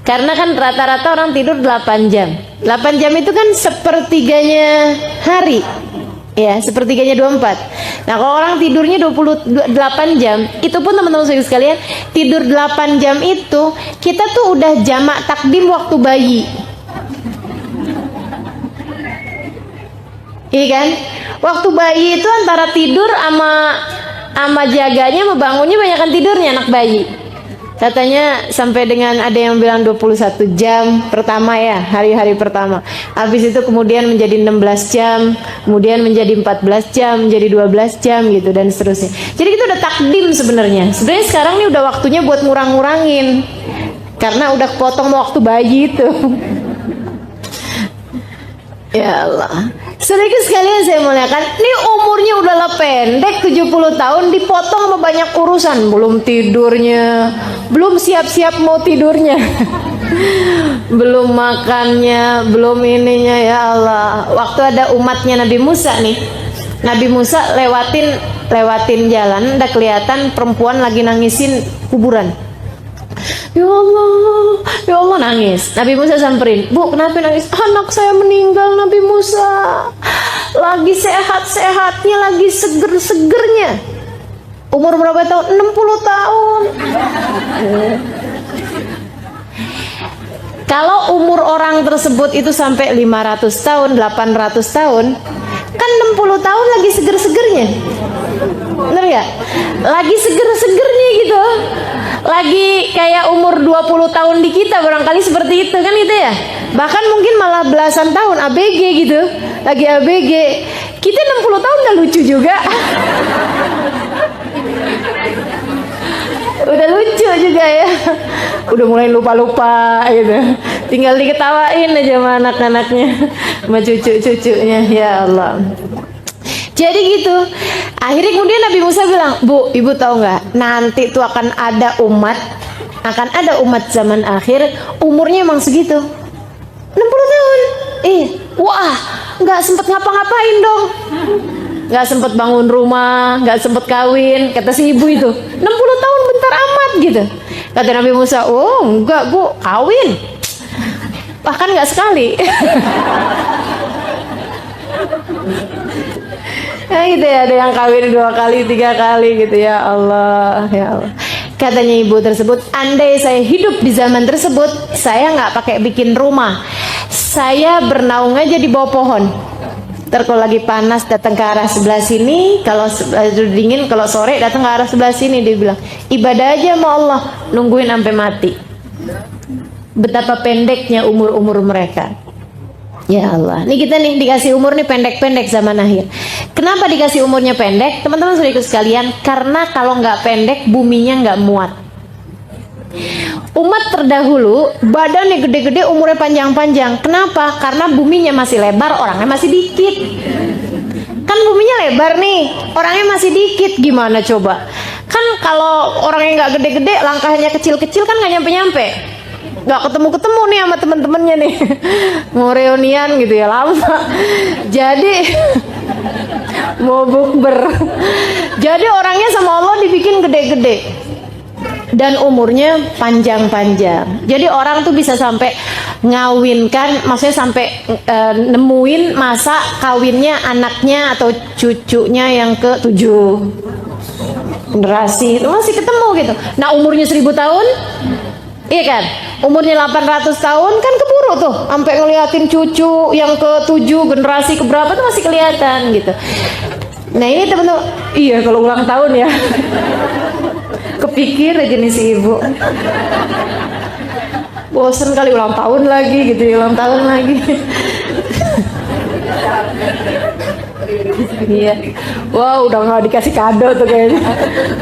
Karena kan rata-rata orang tidur 8 jam. 8 jam itu kan sepertiganya hari. Ya, sepertiganya 24. Nah, kalau orang tidurnya 28 jam, itu pun teman-teman sekalian, tidur 8 jam itu kita tuh udah jamak takdim waktu bayi. Iya kan? Waktu bayi itu antara tidur sama jaganya, membangunnya banyakan tidurnya anak bayi. Katanya sampai dengan ada yang bilang 21 jam pertama ya, hari-hari pertama. Habis itu kemudian menjadi 16 jam, kemudian menjadi 14 jam, menjadi 12 jam gitu dan seterusnya. Jadi kita udah takdim sebenarnya. Sebenarnya sekarang nih udah waktunya buat ngurang-ngurangin. Karena udah kepotong waktu bayi itu. Ya Allah. Saudara sekalian saya muliakan, ini umurnya udahlah pendek 70 tahun dipotong sama banyak urusan, belum tidurnya, belum siap-siap mau tidurnya. Belum makannya, belum ininya, ya Allah. Waktu ada umatnya Nabi Musa nih. Nabi Musa lewatin jalan, udah kelihatan perempuan lagi nangisin kuburan. Ya Allah nangis. Nabi Musa samperin, Bu kenapa nangis? Anak saya meninggal Nabi Musa. Lagi sehat-sehatnya, lagi seger-segernya. Umur berapa tahun? 60 tahun. Kalau umur orang tersebut itu sampai 500 tahun, 800 tahun, kan 60 tahun lagi seger-segernya. Bener gak? Lagi seger-segernya gitu. Lagi kayak umur 20 tahun di kita barangkali seperti itu kan itu ya. Bahkan mungkin malah belasan tahun ABG gitu. Lagi ABG. Kita 60 tahun udah lucu juga. Udah lucu juga ya. Udah mulai lupa-lupa gitu. Tinggal diketawain aja sama anak-anaknya, sama cucu-cucunya. Ya Allah. Jadi gitu. Akhirnya kemudian Nabi Musa bilang, "Bu, ibu tahu nggak? Nanti tuh akan ada umat zaman akhir umurnya emang segitu. 60 tahun. Wah, nggak sempet ngapa-ngapain dong. Nggak sempet bangun rumah, nggak sempet kawin." Kata si ibu itu, 60 tahun bentar amat gitu. Kata Nabi Musa, "Oh enggak Bu, kawin. Bahkan nggak sekali." Ya gitu ya, ada yang kawin 2 kali, 3 kali gitu ya Allah, ya Allah. Katanya ibu tersebut, andai saya hidup di zaman tersebut, saya nggak pakai bikin rumah, saya bernaung aja di bawah pohon. Ntar kalau lagi panas datang ke arah sebelah sini, kalau dingin kalau sore datang ke arah sebelah sini. Dia bilang ibadah aja sama Allah, nungguin sampai mati. Betapa pendeknya umur mereka. Ya Allah, nih kita nih dikasih umur nih pendek-pendek zaman akhir. Kenapa dikasih umurnya pendek? Teman-teman sudah ikut sekalian, karena kalau nggak pendek buminya nggak muat. Umat terdahulu badannya gede-gede, umurnya panjang-panjang. Kenapa? Karena buminya masih lebar, orangnya masih dikit. Kan buminya lebar nih, orangnya masih dikit, gimana coba? Kan kalau orangnya nggak gede-gede, langkahnya kecil-kecil kan nggak nyampe-nyampe. Nggak ketemu-ketemu nih sama temen-temennya nih. Mau reunian gitu ya, lama. Jadi mau bukber. Jadi orangnya sama Allah dibikin gede-gede dan umurnya panjang-panjang. Jadi orang tuh bisa sampai ngawinkan, maksudnya sampai nemuin masa kawinnya anaknya atau cucunya yang ke-7 generasi itu masih ketemu gitu. Nah umurnya 1000 tahun, iya kan? Umurnya 800 tahun kan keburu tuh, sampai ngeliatin cucu yang ke-7 generasi keberapa tuh masih kelihatan gitu. Nah ini teman-teman, iya kalau ulang tahun ya. Kepikir aja nih si ibu. Bosen kali ulang tahun lagi gitu ya, ulang tahun lagi. Iya. Wow, udah nggak dikasih kado tuh kayaknya.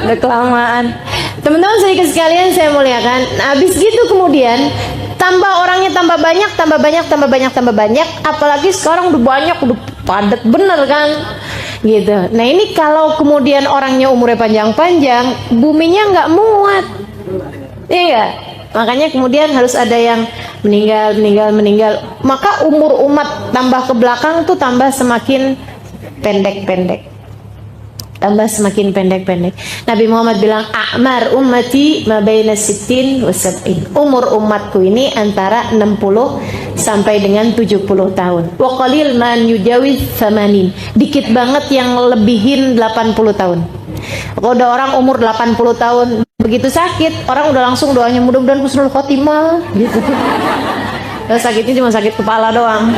Udah kelamaan. Teman-teman sedikit sekalian saya muliakan. Nah, habis gitu kemudian tambah orangnya tambah banyak. Apalagi sekarang udah banyak, udah padat bener kan. Gitu. Nah ini kalau kemudian orangnya umurnya panjang-panjang, buminya nggak muat, iya. Makanya kemudian harus ada yang meninggal. Maka umur umat tambah ke belakang tuh tambah semakin pendek. Nabi Muhammad bilang, a'mar ummati ma baina 60 wa 70. Umur umatku ini antara 60 sampai dengan 70 tahun. Wa qalil man yujawiz 80. Dikit banget yang lebihin 80 tahun. Kalau udah orang umur 80 tahun begitu sakit, orang udah langsung doanya mudah-mudahan husnul khotimah gitu. Sakitnya cuma sakit kepala doang.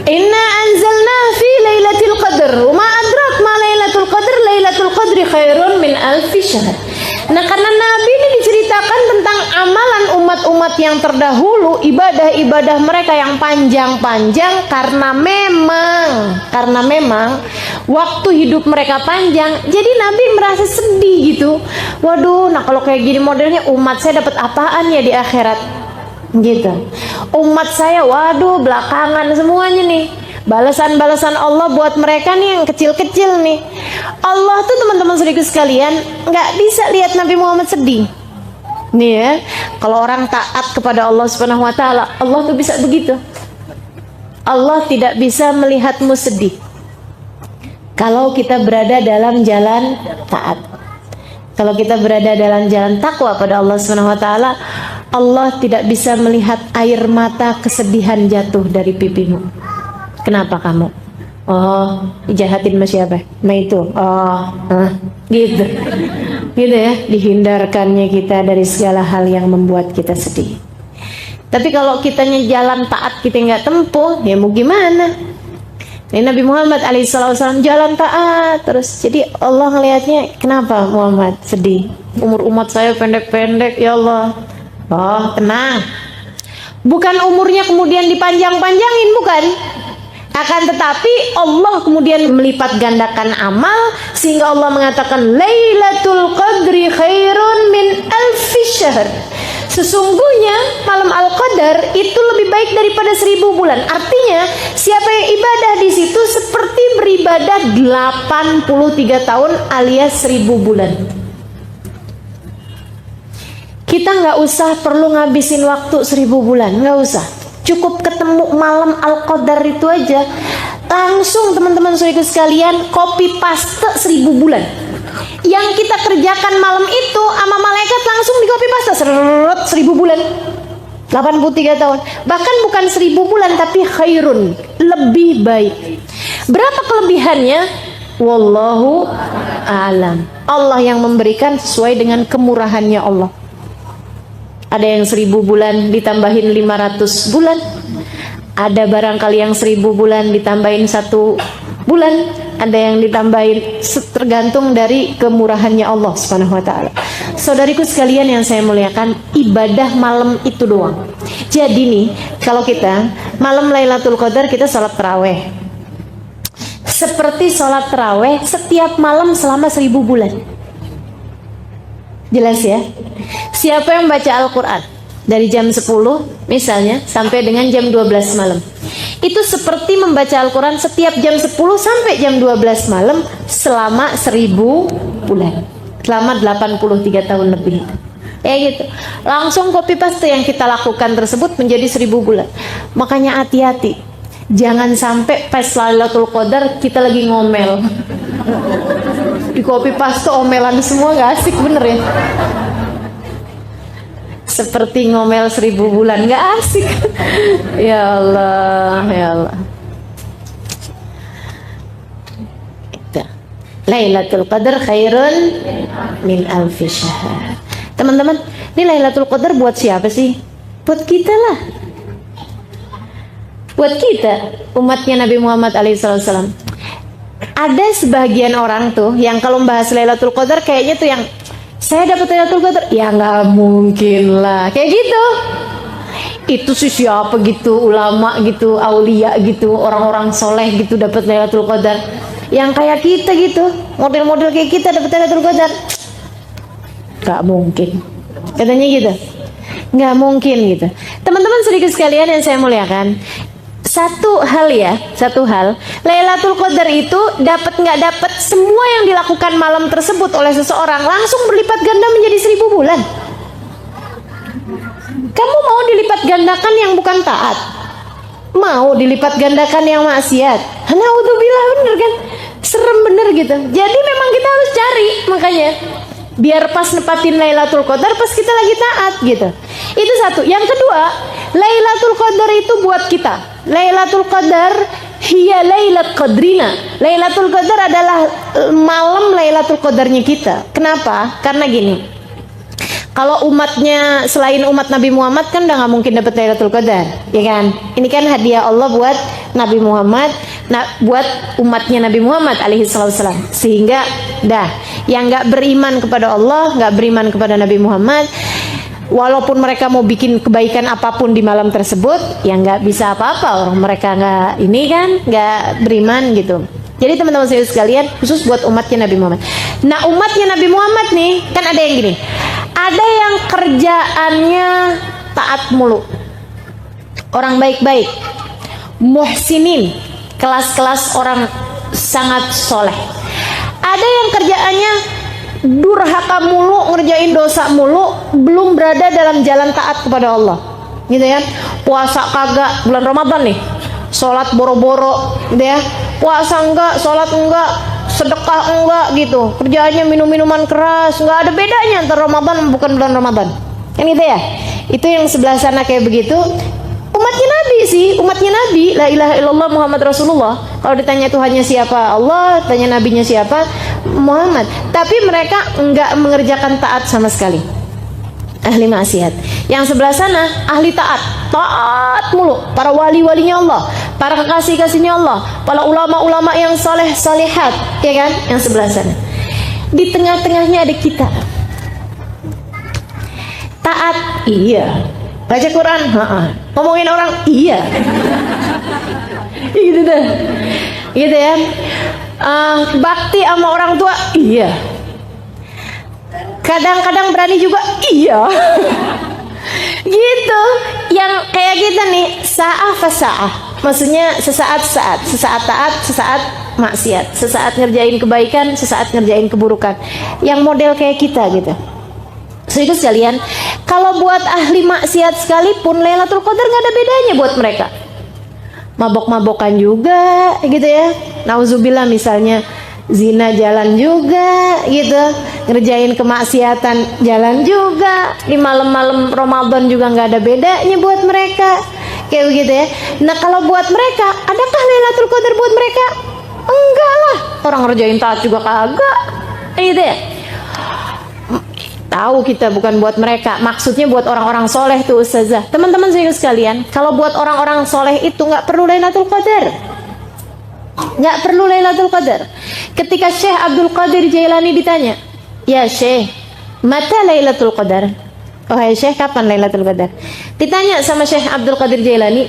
Inna anzalna fi lailatul qadr. Ma adrak ma lailatul qadr? Lailatul qadri khairun min alfi syahr. Nah, karena Nabi ini diceritakan tentang amalan umat-umat yang terdahulu, ibadah-ibadah mereka yang panjang-panjang karena memang waktu hidup mereka panjang. Jadi Nabi merasa sedih gitu. Waduh, nah kalau kayak gini modelnya umat saya dapat apaan ya di akhirat? Gitu. Umat saya waduh belakangan semuanya nih. Balasan-balasan Allah buat mereka nih yang kecil-kecil nih. Allah tuh teman-teman saudaraku sekalian nggak bisa lihat Nabi Muhammad sedih. Nih ya, kalau orang taat kepada Allah Subhanahu wa taala, Allah tuh bisa begitu. Allah tidak bisa melihatmu sedih. Kalau kita berada dalam jalan taat. Kalau kita berada dalam jalan takwa pada Allah Subhanahu wa taala, Allah tidak bisa melihat air mata kesedihan jatuh dari pipimu. Kenapa kamu? Oh, dijahatin sama siapa? Nah itu. Oh, gitu. gitu ya, dihindarkannya kita dari segala hal yang membuat kita sedih. Tapi kalau kitanya jalan taat kita nggak tempuh, ya mau gimana? Ini Nabi Muhammad alaihissalam jalan taat terus. Jadi Allah ngelihatnya, kenapa Muhammad sedih? Umur umat saya pendek-pendek, ya Allah. Oh, tenang. Bukan umurnya kemudian dipanjang-panjangin, bukan. Akan tetapi Allah kemudian melipat gandakan amal, sehingga Allah mengatakan Lailatul Qadri khairun min alfi syahr. Sesungguhnya malam Al-Qadar itu lebih baik daripada 1000 bulan. Artinya siapa yang ibadah di situ seperti beribadah 83 tahun alias 1000 bulan. Kita nggak usah perlu ngabisin waktu 1000 bulan, nggak usah. Cukup ketemu malam Al-Qadar itu aja, langsung teman-teman saudaraku sekalian copy paste 1000 bulan. Yang kita kerjakan malam itu sama malaikat langsung di copy paste 1000 bulan, 83 tahun. Bahkan bukan 1000 bulan tapi khairun, lebih baik. Berapa kelebihannya? Wallahu a'lam. Allah yang memberikan sesuai dengan kemurahannya Allah. Ada yang 1000 bulan ditambahin 500 bulan. Ada barangkali yang 1000 bulan ditambahin 1 bulan. Ada yang ditambahin, tergantung dari kemurahannya Allah Subhanahu wa ta'ala. Saudariku sekalian yang saya muliakan, ibadah malam itu doang. Jadi nih, kalau kita malam Lailatul Qadar kita sholat taraweh. Seperti sholat taraweh setiap malam selama 1000 bulan. Jelas ya? Siapa yang baca Al-Quran dari jam 10 misalnya sampai dengan jam 12 malam, itu seperti membaca Al-Quran setiap jam 10 sampai jam 12 malam selama 1000 bulan, selama 83 tahun lebih. Ya gitu. Langsung copy paste yang kita lakukan tersebut menjadi 1000 bulan. Makanya hati-hati, jangan sampai pas Lailatul Qadar kita lagi ngomel. Di copy paste omelan semua, gak asik bener ya. Seperti ngomel 1000 bulan, gak asik. Ya Allah, ya Allah. Lailatul Qadar khairun min alfi syahr. Teman-teman, ini Lailatul Qadar buat siapa sih? Buat kita lah. Buat kita, umatnya Nabi Muhammad alaihissalam. Ada sebagian orang tuh yang kalau membahas Lailatul Qadar kayaknya tuh yang saya dapat Lailatul Qadar, ya nggak mungkin lah, kayak gitu. Itu sih siapa gitu, ulama gitu, aulia gitu, orang-orang soleh gitu dapat Lailatul Qadar. Yang kayak kita gitu, model-model kayak kita dapat Lailatul Qadar, nggak mungkin. Katanya gitu, nggak mungkin gitu. Teman-teman sedikit sekalian yang saya muliakan, satu hal, Lailatul Qadar itu dapat nggak dapat, semua yang dilakukan malam tersebut oleh seseorang langsung berlipat ganda menjadi 1000 bulan. Kamu mau dilipat gandakan yang bukan taat? Mau dilipat gandakan yang maksiat? Naudzubillah, bener kan? Serem bener gitu. Jadi memang kita harus cari, makanya biar pas nepatin Lailatul Qadar pas kita lagi taat gitu. Itu satu. Yang kedua, Lailatul Qadar itu buat kita. Lailatul Qadar hiya lailat qadrina. Lailatul Qadar adalah malam Lailatul Qadarnya kita. Kenapa? Karena gini. Kalau umatnya selain umat Nabi Muhammad kan udah nggak mungkin dapat Lailatul Qadar, ya kan? Ini kan hadiah Allah buat Nabi Muhammad, buat umatnya Nabi Muhammad alaihissalam. Sehingga dah yang nggak beriman kepada Allah, nggak beriman kepada Nabi Muhammad, walaupun mereka mau bikin kebaikan apapun di malam tersebut, ya nggak bisa apa-apa. Orang mereka nggak beriman gitu. Jadi teman-teman saya sekalian, khusus buat umatnya Nabi Muhammad. Nah, umatnya Nabi Muhammad nih, kan ada yang gini. Ada yang kerjaannya taat mulu, orang baik-baik, muhsinin, kelas-kelas orang sangat soleh. Ada yang kerjaannya durhaka mulu, ngerjain dosa mulu, belum berada dalam jalan taat kepada Allah, gitu ya. Puasa kagak, bulan Ramadan nih, sholat boro-boro, gitu ya. Puasa enggak, sholat enggak, sedekah enggak gitu, kerjaannya minum-minuman keras, nggak ada bedanya antara Ramadan bukan bulan Ramadan, kan gitu ya. Itu yang sebelah sana kayak begitu. Umatnya Nabi sih, umatnya Nabi, la ilaha illallah Muhammad Rasulullah. Kalau ditanya Tuhannya siapa? Allah, tanya nabinya siapa? Muhammad. Tapi mereka enggak mengerjakan taat sama sekali. Ahli maksiat. Yang sebelah sana ahli taat, taat mulu, para wali-walinya Allah, para kekasih-kasihnya Allah, para ulama-ulama yang saleh salihat, ya kan? Yang sebelah sana. Di tengah-tengahnya ada kita. Taat, iya. Baca Quran, ngomongin orang, iya. Gitu deh, gitu ya. Bakti sama orang tua, iya. Kadang-kadang berani juga, iya. Gitu. Yang kayak kita nih, sa'ah fasa'ah. Maksudnya sesaat-saat, sesaat taat, sesaat maksiat, sesaat ngerjain kebaikan, sesaat ngerjain keburukan. Yang model kayak kita gitu. Saudara sekalian, kalau buat ahli maksiat sekalipun Lailatul Qadar nggak ada bedanya buat mereka. Mabok-mabokan juga, gitu ya. Nauzubillah misalnya zina jalan juga, gitu. Ngerjain kemaksiatan jalan juga. Di malam-malam Ramadan juga nggak ada bedanya buat mereka, kayak begitu ya. Nah kalau buat mereka, adakah Lailatul Qadar buat mereka? Enggak lah. Orang ngerjain taat juga kagak, gitu ya. Tahu kita bukan buat mereka, maksudnya buat orang-orang soleh tuh ustazah. Teman-teman saya sekalian, kalau buat orang-orang soleh itu nggak perlu Lailatul Qadar, nggak perlu Lailatul Qadar. Ketika Syekh Abdul Qadir Jailani ditanya, ya Syekh, mata Lailatul Qadar? Oh hai Syekh, kapan Lailatul Qadar? Ditanya sama Syekh Abdul Qadir Jailani,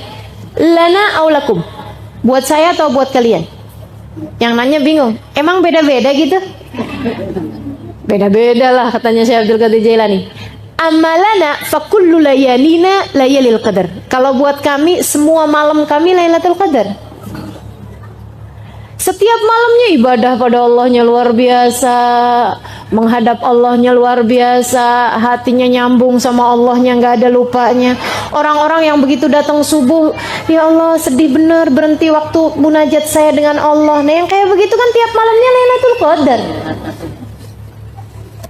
lana aulakum, buat saya atau buat kalian? Yang nanya bingung, emang beda-beda gitu? Beda-beda lah katanya Syekh Abdul Qadir Jailani. Amalana fakullu layalina layalil qadar. Kalau buat kami semua malam kami Lailatul Qadar. Setiap malamnya ibadah pada Allahnya luar biasa, menghadap Allahnya luar biasa, hatinya nyambung sama Allahnya, nggak ada lupanya. Orang-orang yang begitu datang subuh, ya Allah sedih bener, berhenti waktu munajat saya dengan Allah. Nah yang kayak begitu kan tiap malamnya Lailatul Qadar.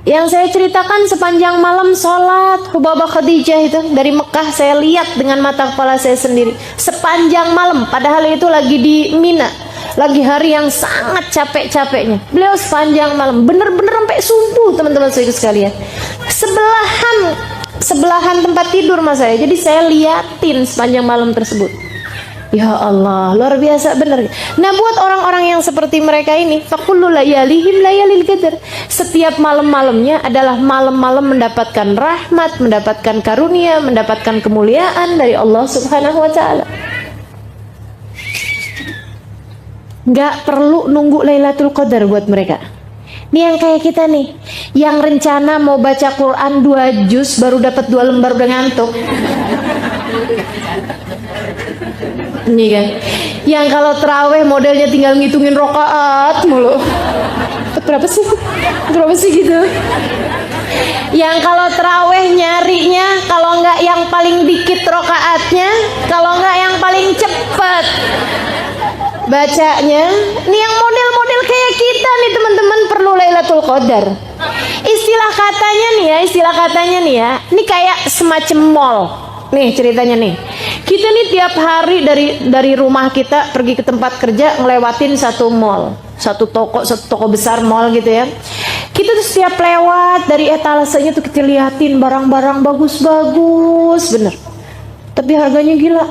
Yang saya ceritakan sepanjang malam sholat Hubabah Khadijah itu dari Mekah, saya lihat dengan mata kepala saya sendiri sepanjang malam, padahal itu lagi di Mina, lagi hari yang sangat capek-capeknya. Beliau sepanjang malam, bener-bener sampai subuh teman-teman saya sekalian. Sebelahan tempat tidur mas saya, jadi saya liatin sepanjang malam tersebut. Ya Allah, luar biasa benar. Nah buat orang-orang yang seperti mereka ini, fakullu layalihim layalil qadar. Setiap malam-malamnya adalah malam-malam mendapatkan rahmat, mendapatkan karunia, mendapatkan kemuliaan dari Allah Subhanahu wa taala. Nggak perlu nunggu Lailatul Qadar buat mereka. Ini yang kayak kita nih, yang rencana mau baca Quran 2 juz baru dapat 2 lembar udah ngantuk. Ini kan, yang kalau terawih modelnya tinggal ngitungin rokaat mulu. Berapa sih gitu. Yang kalau terawih nyarinya kalau nggak yang paling dikit rokaatnya, kalau nggak yang paling cepet bacanya. Ini yang model-model kayak kita nih teman-teman perlu Lailatul Qadar. Istilah katanya nih ya, ini kayak semacam mall. Nih ceritanya nih, kita nih tiap hari dari rumah kita pergi ke tempat kerja ngelewatin satu mall, satu toko besar mall gitu ya. Kita tuh setiap lewat dari etalasenya tuh kita liatin barang-barang bagus-bagus bener, tapi harganya gila.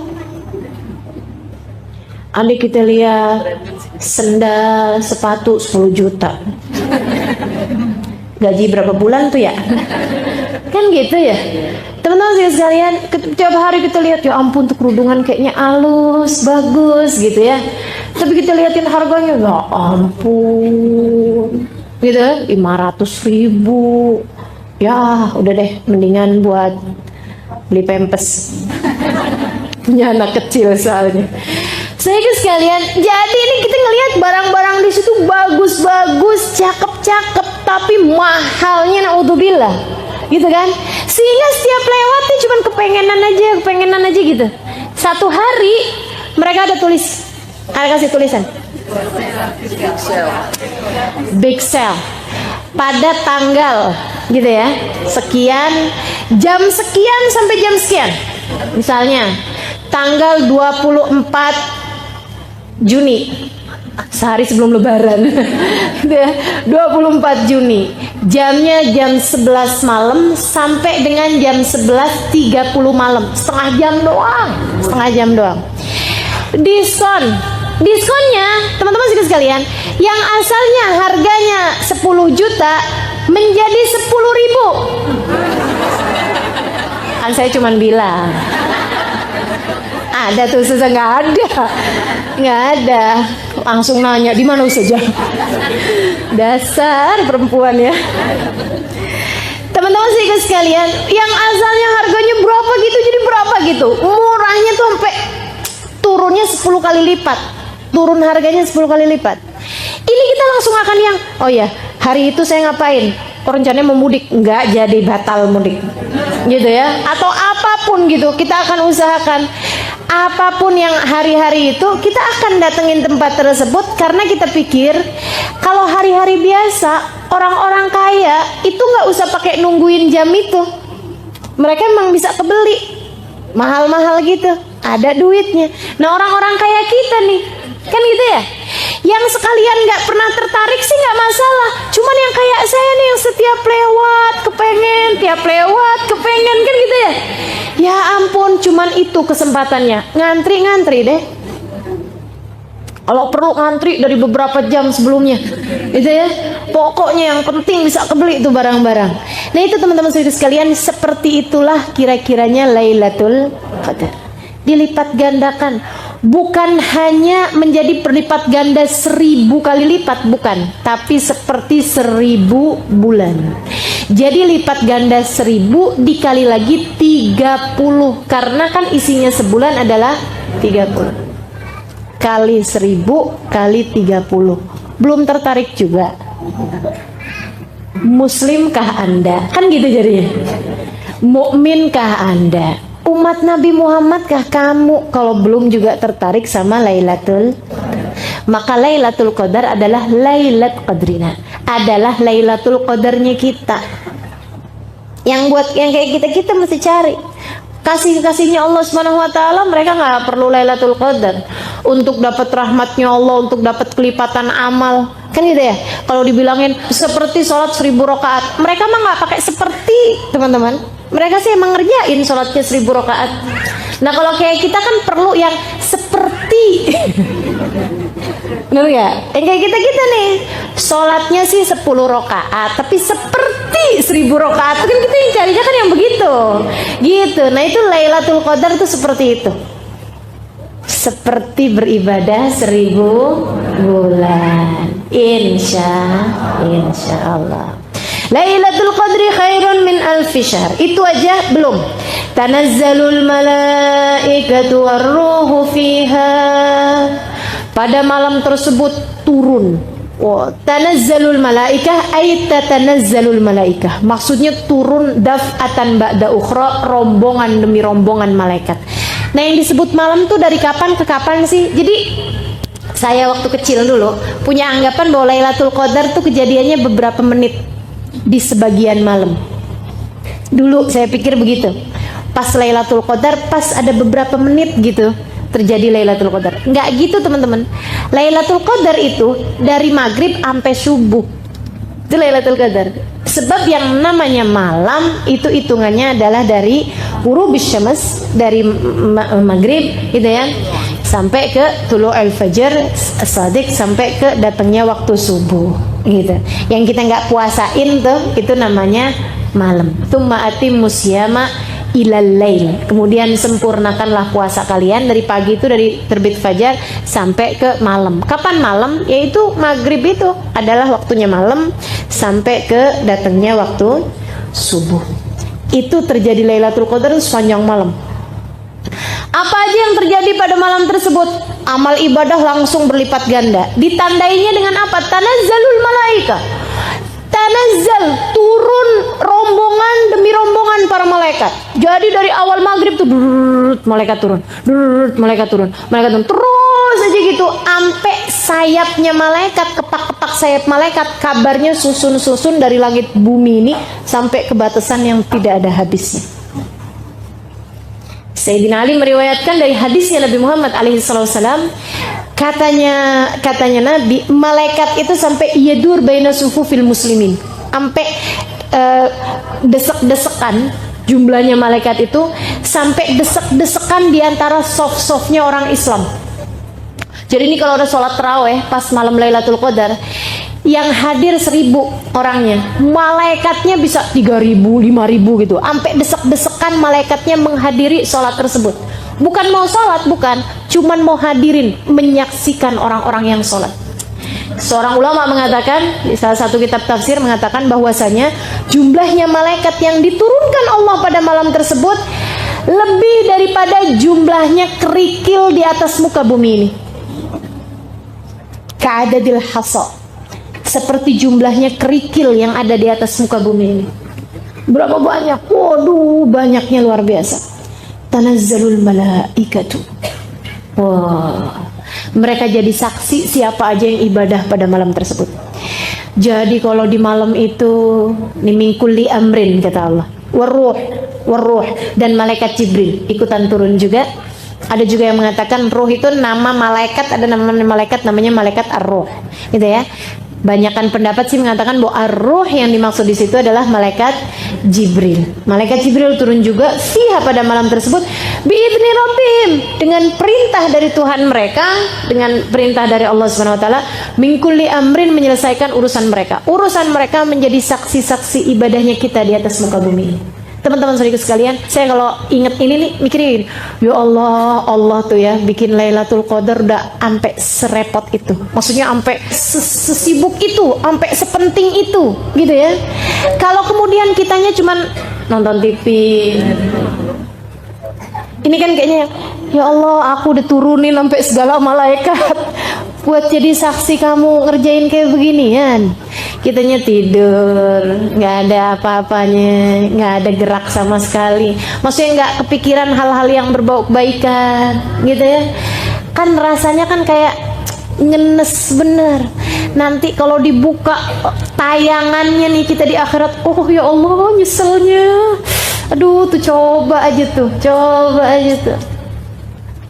Adik kita lihat sendal sepatu 10 juta, gaji berapa bulan tuh ya? Kan gitu ya teman-teman sekalian. Tiap hari kita lihat, ya ampun tuh kerudungan kayaknya halus bagus gitu ya, tapi kita liatin harganya, ya ampun gitu, 500.000. Ya udah deh, mendingan buat beli pempes punya anak kecil soalnya. Saya sekalian, jadi ini kita ngelihat barang-barang di situ bagus-bagus, cakep-cakep, tapi mahalnya naudzubillah, gitu kan? Sehingga setiap lewatnya cuman kepengenan aja gitu. Satu hari mereka ada kasih tulisan big sale pada tanggal gitu ya, sekian, jam sekian sampai jam sekian. Misalnya tanggal 24 Juni, sehari sebelum lebaran. 24 Juni, jamnya jam 11 malam sampai dengan jam 11.30 malam, setengah jam doang. Diskonnya teman-teman sekalian, yang asalnya harganya 10 juta menjadi 10.000. Kan saya cuman bilang ada tuh, susah nggak ada, langsung nanya di mana saja. Dasar perempuan ya. Teman-teman sekalian, yang asalnya harganya berapa gitu jadi berapa gitu, murahnya tuh sampai turunnya 10 kali lipat, turun harganya 10 kali lipat. Ini kita langsung akan yang, oh ya hari itu saya ngapain, rencananya mau mudik, nggak jadi, batal mudik gitu ya, atau apapun gitu. Kita akan usahakan apapun yang hari-hari itu kita akan datengin tempat tersebut, karena kita pikir kalau hari-hari biasa orang-orang kaya itu nggak usah pakai nungguin jam itu, mereka emang bisa kebeli mahal-mahal gitu, ada duitnya. Nah orang-orang kaya kita nih kan gitu ya, yang sekalian nggak pernah tertarik sih nggak masalah, cuman yang kayak saya nih yang setiap lewat kepengen, tiap lewat kepengen kan gitu ya. Ya ampun, cuman itu kesempatannya, ngantri deh. Kalau perlu ngantri dari beberapa jam sebelumnya gitu ya, pokoknya yang penting bisa kebeli itu barang-barang. Nah itu teman-teman sekalian, seperti itulah kira-kiranya Lailatul Qadar. Dilipat gandakan, bukan hanya menjadi berlipat ganda 1000 kali lipat, bukan, tapi seperti 1000 bulan. Jadi lipat ganda 1000 dikali lagi 30, karena kan isinya sebulan adalah 30 kali 1000 kali 30. Belum tertarik juga? Muslimkah Anda? Kan gitu jadinya. Mukminkah Anda? Umat Nabi Muhammadkah kamu? Kalau belum juga tertarik sama Lailatul, maka Lailatul Qadar adalah Lailat Qadrina, adalah Lailatul Qadarnya kita. Yang buat yang kayak kita mesti cari kasih-kasihnya Allah Subhanahu wa taala. Mereka nggak perlu Lailatul Qadar untuk dapat rahmatnya Allah, untuk dapat kelipatan amal, kan gitu ya. Kalau dibilangin seperti sholat 1000 rakaat, mereka mah nggak pakai seperti, teman-teman. Mereka sih emang ngerjain sholatnya 1000 rakaat. Nah kalau kayak kita kan perlu yang seperti bener ya, yang kayak kita nih sholatnya sih 10 rakaat tapi seperti 1000 rakaat, kan kita yang carinya kan yang begitu gitu. Nah itu Lailatul Qadar itu seperti itu, seperti beribadah 1000 bulan. Insya Allah. Lailatul Qadri khairun min alfi syahr. Itu aja belum. Tanazzalul malaikatu warruhu fiha. Pada malam tersebut turun. Tanazzalul malaikah ay tatanazzalul malaikah. Maksudnya turun daf'atan ba'da ukhra, rombongan demi rombongan malaikat. Nah yang disebut malam tuh dari kapan ke kapan sih? Jadi saya waktu kecil dulu punya anggapan bahwa Lailatul Qadar tuh kejadiannya beberapa menit di sebagian malam. Dulu saya pikir begitu. Pas Lailatul Qadar pas ada beberapa menit gitu terjadi Lailatul Qadar. Enggak gitu teman-teman. Lailatul Qadar itu dari maghrib sampai subuh. Itu Lailatul Qadar. Sebab yang namanya malam itu hitungannya adalah dari ghurubus syams, dari maghrib gitu ya, sampai ke tulu'ul fajr as-shadiq, sampai ke datangnya waktu subuh gitu. Yang kita nggak puasain tuh itu namanya malam. Tsumma atimmus syiyama ilal lail. Kemudian sempurnakanlah puasa kalian dari pagi itu, dari terbit fajar sampai ke malam. Kapan malam? Yaitu maghrib itu adalah waktunya malam sampai ke datangnya waktu subuh. Itu terjadi Lailatul Qadar sepanjang malam. Apa aja yang terjadi pada malam tersebut? Amal ibadah langsung berlipat ganda. Ditandainya dengan apa? Tanazzalul malaika. Tanazzal, turun rombongan demi rombongan para malaikat. Jadi dari awal maghrib tuh malaikat turun, malaikat turun, terus aja gitu sampai sayapnya malaikat, kepak-kepak sayap malaikat, kabarnya susun-susun dari langit bumi ini sampai ke batasan yang tidak ada habisnya. Sayyidina Ali meriwayatkan dari hadisnya Nabi Muhammad alaihissalam, katanya Nabi, malaikat itu sampai yadur baina sufufil muslimin, sampai desek-desekan, jumlahnya malaikat itu sampai desek-desekan di antara soft-softnya orang Islam. Jadi ini kalau ada sholat taraweh pas malam Lailatul Qadar, yang hadir 1.000 orangnya, malaikatnya bisa 3.000, 5.000 gitu, sampai desek-desekan malaikatnya menghadiri sholat tersebut. Bukan mau sholat, bukan, cuman mau hadirin, menyaksikan orang-orang yang sholat. Seorang ulama mengatakan, di salah satu kitab tafsir mengatakan bahwasanya jumlahnya malaikat yang diturunkan Allah pada malam tersebut lebih daripada jumlahnya kerikil di atas muka bumi ini. Ka'adadil hasa, seperti jumlahnya kerikil yang ada di atas muka bumi ini. Berapa banyak? Waduh, banyaknya luar biasa. Tanazzalul malaikatu. Wah, mereka jadi saksi siapa aja yang ibadah pada malam tersebut. Jadi kalau di malam itu min kulli amrin, kata Allah, waruh, dan malaikat Jibril ikutan turun juga. Ada juga yang mengatakan ruh itu nama malaikat, ada nama malaikat namanya malaikat ar-ruh, gitu ya. Banyakan pendapat sih mengatakan bahwa ar-ruh yang dimaksud di situ adalah malaikat Jibril. Malaikat Jibril turun juga fiha pada malam tersebut biidzni rabbihim, dengan perintah dari Tuhan mereka, dengan perintah dari Allah Subhanahu wa taala, min kulli amrin, menyelesaikan urusan mereka. Urusan mereka menjadi saksi-saksi ibadahnya kita di atas muka bumi ini. Teman-teman saudaraku sekalian, saya kalau ingat ini nih mikirin, ya Allah, Allah tuh ya bikin Lailatul Qadar udah sampai serepot itu. Maksudnya sampai sesibuk itu, sampai sepenting itu, gitu ya. Kalau kemudian kitanya cuman nonton TV, ini kan kayaknya, ya Allah, aku udah turunin sampai segala malaikat buat jadi saksi kamu ngerjain kayak beginian. Kitanya tidur, nggak ada apa-apanya, nggak ada gerak sama sekali. Maksudnya nggak kepikiran hal-hal yang berbau kebaikan, gitu ya. Kan rasanya kan kayak ngenes bener. Nanti kalau dibuka tayangannya nih kita di akhirat, oh ya Allah, nyeselnya. Aduh, tuh coba aja tuh.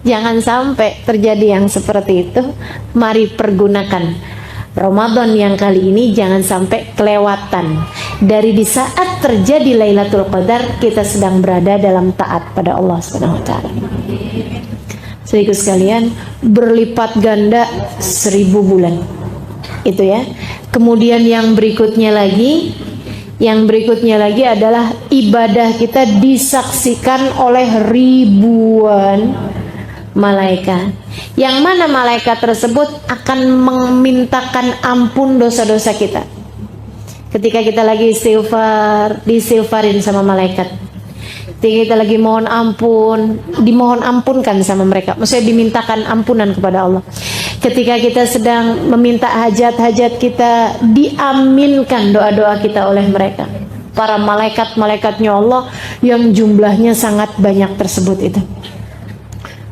Jangan sampai terjadi yang seperti itu. Mari pergunakan Ramadan yang kali ini, jangan sampai kelewatan. Dari di saat terjadi Lailatul Qadar, kita sedang berada dalam taat pada Allah Subhanahu wa taala. Saudaraku sekalian, berlipat ganda 1000 bulan. Itu ya. Kemudian yang berikutnya lagi adalah ibadah kita disaksikan oleh ribuan malaikat, yang mana malaikat tersebut akan memintakan ampun dosa-dosa kita. Ketika kita lagi istighfar, diistighfarin sama malaikat. Ketika kita lagi mohon ampun, dimohon ampunkan sama mereka. Maksudnya dimintakan ampunan kepada Allah. Ketika kita sedang meminta hajat-hajat kita, diaminkan doa-doa kita oleh mereka. Para malaikat-malaikatnya Allah yang jumlahnya sangat banyak tersebut itu.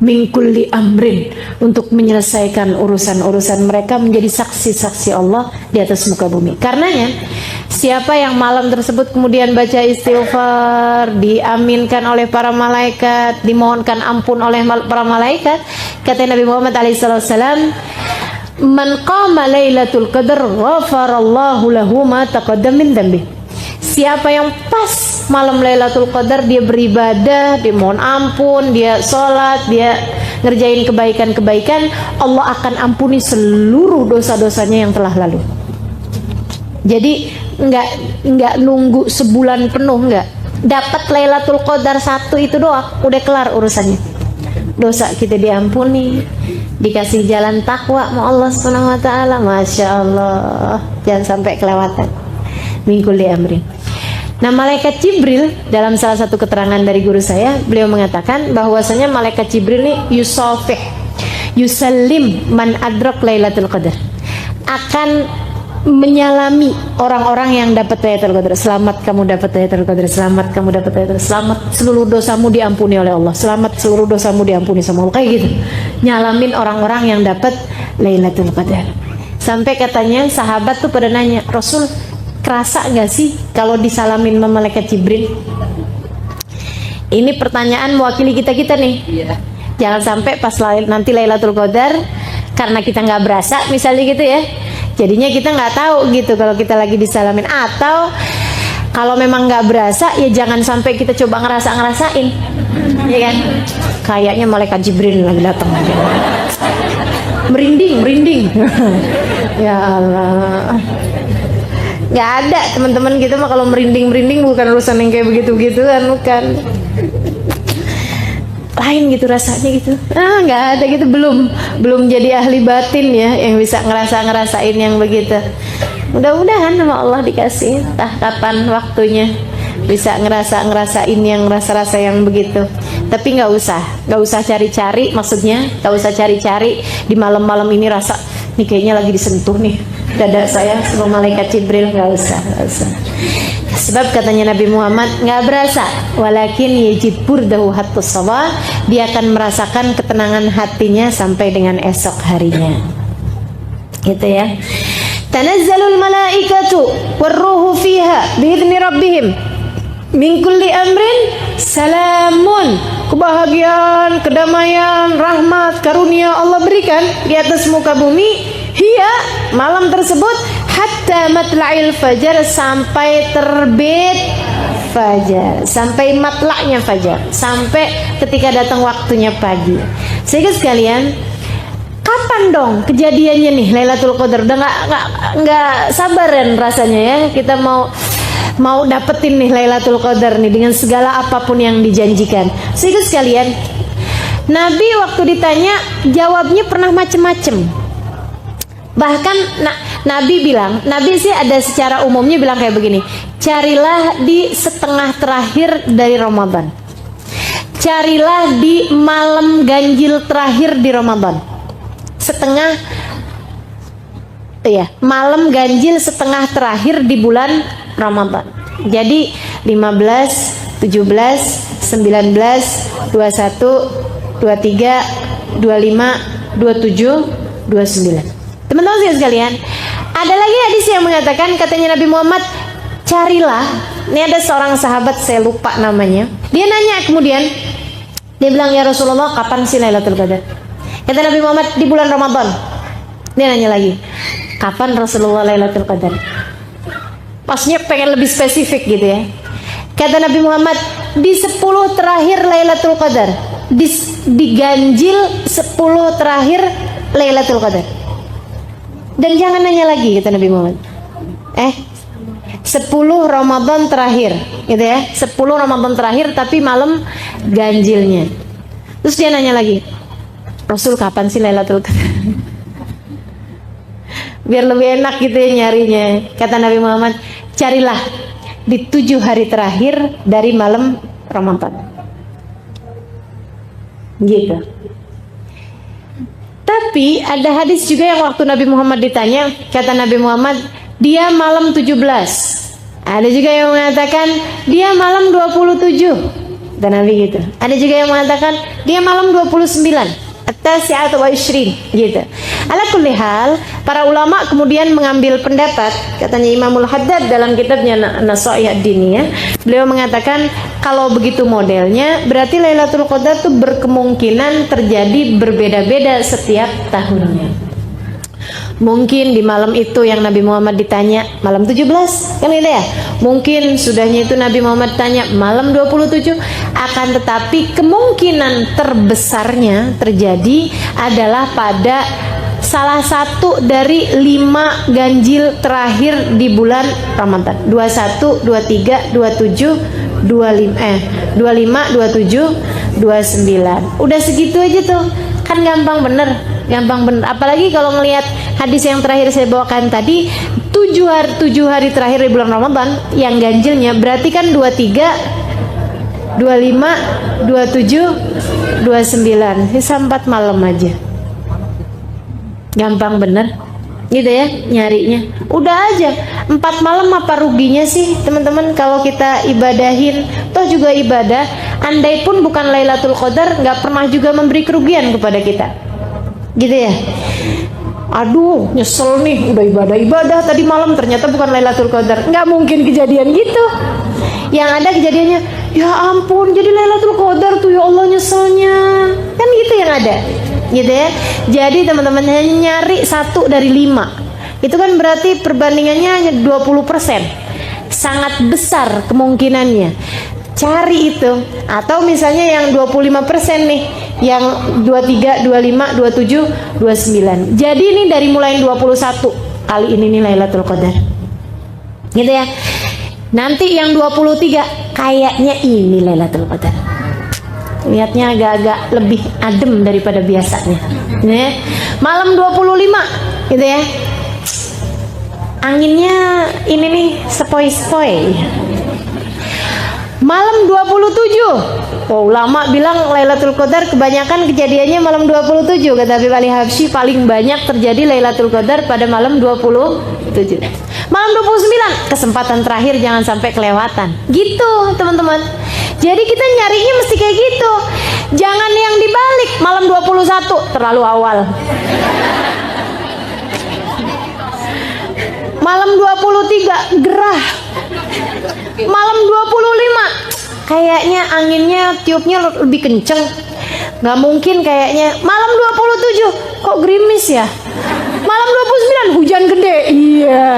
Min kulli amrin, untuk menyelesaikan urusan-urusan mereka, menjadi saksi-saksi Allah di atas muka bumi. Karenanya siapa yang malam tersebut kemudian baca istighfar, diaminkan oleh para malaikat, dimohonkan ampun oleh para malaikat, kata Nabi Muhammad alaihissalam, man qama lailatul qadar ghafarallahu lahu ma taqaddama min dzambi. Siapa yang pas malam Lailatul Qadar dia beribadah, dia mohon ampun, dia sholat, dia ngerjain kebaikan-kebaikan, Allah akan ampuni seluruh dosa-dosanya yang telah lalu. Jadi nggak nunggu sebulan penuh, nggak. Dapat Lailatul Qadar 1 itu doang, udah kelar urusannya. Dosa kita diampuni, dikasih jalan takwa sama Allah Subhanahu wa taala. Masya Allah, jangan sampai kelewatan. Mingkul di amrin. Nah, malaikat Jibril, dalam salah satu keterangan dari guru saya, beliau mengatakan bahwasanya malaikat Jibril ini yusafih, yusallim man adrak Lailatul Qadar, akan menyalami orang-orang yang dapat Lailatul Qadar. Selamat kamu dapat Lailatul Qadar, selamat kamu dapat Lailatul Qadar, selamat seluruh dosamu diampuni oleh Allah, selamat seluruh dosamu diampuni sama Allah, kayak gitu. Nyalamin orang-orang yang dapat Lailatul Qadar. Sampai katanya sahabat tuh pada nanya, Rasul, kerasa nggak sih kalau disalamin sama malaikat Jibril? Ini pertanyaan mewakili kita-kita nih. Jangan sampai pas nanti Lailatul Qadar, karena kita nggak berasa misalnya gitu ya, jadinya kita nggak tahu gitu kalau kita lagi disalamin. Atau kalau memang nggak berasa, ya jangan sampai kita coba ngerasain, ya kan? Kayaknya malaikat Jibril lagi datang, merinding. Ya Allah, nggak ada teman-teman kita mah kalau merinding bukan urusan yang kayak begitu kan, bukan. Lain gitu rasanya gitu. Nggak ada gitu, belum jadi ahli batin ya yang bisa ngerasain yang begitu. Mudah-mudahan sama Allah dikasih entah kapan waktunya bisa ngerasain yang rasa-rasa yang begitu. Tapi nggak usah cari-cari, maksudnya nggak usah cari-cari di malam-malam ini rasa nih kayaknya lagi disentuh nih dada saya sama malaikat Jibril, nggak usah. Sebab katanya Nabi Muhammad nggak berasa, walakin yajid burdahu hattus sabah, dia akan merasakan ketenangan hatinya sampai dengan esok harinya. Gitu ya. Tanazzalul malaikatu warruhu fiha biidzni rabbihim min kulli amrin salamun. Kebahagiaan, kedamaian, rahmat, karunia Allah berikan di atas muka bumi. Hiya, malam tersebut, hatta matla'il fajar, sampai terbit fajar, sampai matla'nya fajar, sampai ketika datang waktunya pagi. Sehingga sekalian, kapan dong kejadiannya nih Lailatul Qadar? Udah nggak sabaran rasanya ya, kita mau dapetin nih Lailatul Qadar nih dengan segala apapun yang dijanjikan. Sehingga sekalian, Nabi waktu ditanya jawabnya pernah macem-macem. Bahkan Nabi sih ada secara umumnya bilang kayak begini, carilah di setengah terakhir dari Ramadan, carilah di malam ganjil terakhir di Ramadan, malam ganjil setengah terakhir di bulan Ramadan. Jadi 15, 17, 19, 21, 23, 25, 27, 29. Teman-teman sekalian, ada lagi hadis yang mengatakan, katanya Nabi Muhammad, carilah, ini ada seorang sahabat saya lupa namanya, dia nanya kemudian, dia bilang, ya Rasulullah, kapan sih Lailatul Qadar? Kata Nabi Muhammad, di bulan Ramadan. Dia nanya lagi, kapan Rasulullah Lailatul Qadar? Pasnya pengen lebih spesifik gitu ya. Kata Nabi Muhammad, di 10 terakhir Lailatul Qadar, di ganjil 10 terakhir Lailatul Qadar. Dan jangan nanya lagi, kata Nabi Muhammad, 10 Ramadan terakhir gitu ya, 10 Ramadan terakhir tapi malam ganjilnya. Terus dia nanya lagi, Rasul kapan sih Lailatul Qadar? Biar lebih enak gitu ya nyarinya. Kata Nabi Muhammad, carilah di 7 hari terakhir dari malam Ramadan. Gitu. Tapi ada hadis juga yang waktu Nabi Muhammad ditanya, kata Nabi Muhammad, dia malam 17. Ada juga yang mengatakan dia malam 27. Dan Nabi gitu. Ada juga yang mengatakan dia malam 29. At-tasi'atu wa 20 gitu. Ala kulli hal, para ulama kemudian mengambil pendapat, katanya Imamul Haddad dalam kitabnya Nasaih Ad-Diniyah, beliau mengatakan kalau begitu modelnya berarti Lailatul Qadar itu berkemungkinan terjadi berbeda-beda setiap tahunnya. Mungkin di malam itu yang Nabi Muhammad ditanya malam 17, kan gitu ya. Mungkin sudahnya itu Nabi Muhammad tanya malam 27. Akan tetapi kemungkinan terbesarnya terjadi adalah pada salah satu dari 5 ganjil terakhir di bulan Ramadan. 21, 23, 27, 25, 27, 29. Udah segitu aja tuh. Kan gampang bener. Apalagi kalau ngelihat hadis yang terakhir saya bawakan tadi, 7 hari terakhir di bulan Ramadan yang ganjilnya berarti kan 23, 25, 27, 29. Bisa 4 malam aja. Gampang bener gitu ya nyarinya. Udah aja 4 malam, apa ruginya sih teman-teman kalau kita ibadahin? Toh juga ibadah, andai pun bukan Lailatul Qadar, nggak pernah juga memberi kerugian kepada kita, gitu ya. Aduh nyesel nih, udah ibadah tadi malam ternyata bukan Lailatul Qadar. Nggak mungkin kejadian gitu. Yang ada kejadiannya, Ya ampun, jadi Lailatul Qadar tuh, ya Allah nyeselnya. Kan gitu yang ada, gitu ya. Jadi teman-teman hanya nyari 1 dari 5. Itu kan berarti perbandingannya hanya 20%. Sangat besar kemungkinannya. Cari itu. Atau misalnya yang 25% nih, yang 23, 25, 27, 29. Jadi ini dari mulai 21 kali ini nih Lailatul Qadar. Gitu ya. Nanti yang 23 kayaknya ini Lailatul Qadar. Lihatnya agak-agak lebih adem daripada biasanya. Ya. Malam 25 gitu ya. Anginnya ini nih sepoi-sepoi. Malam 27. Oh, ulama bilang Lailatul Qadar kebanyakan kejadiannya malam 27. Kata Habib Ali Habsyi, paling banyak terjadi Lailatul Qadar pada malam 27. Malam 29, kesempatan terakhir jangan sampai kelewatan. Gitu, teman-teman. Jadi kita nyarinya mesti kayak gitu. Jangan yang dibalik, malam 21 terlalu awal. Malam 23 gerah. Malam 25 kayaknya anginnya tiupnya lebih kenceng. Nggak mungkin kayaknya. Malam 27 kok gerimis ya. Malam 29 hujan gede. Iya.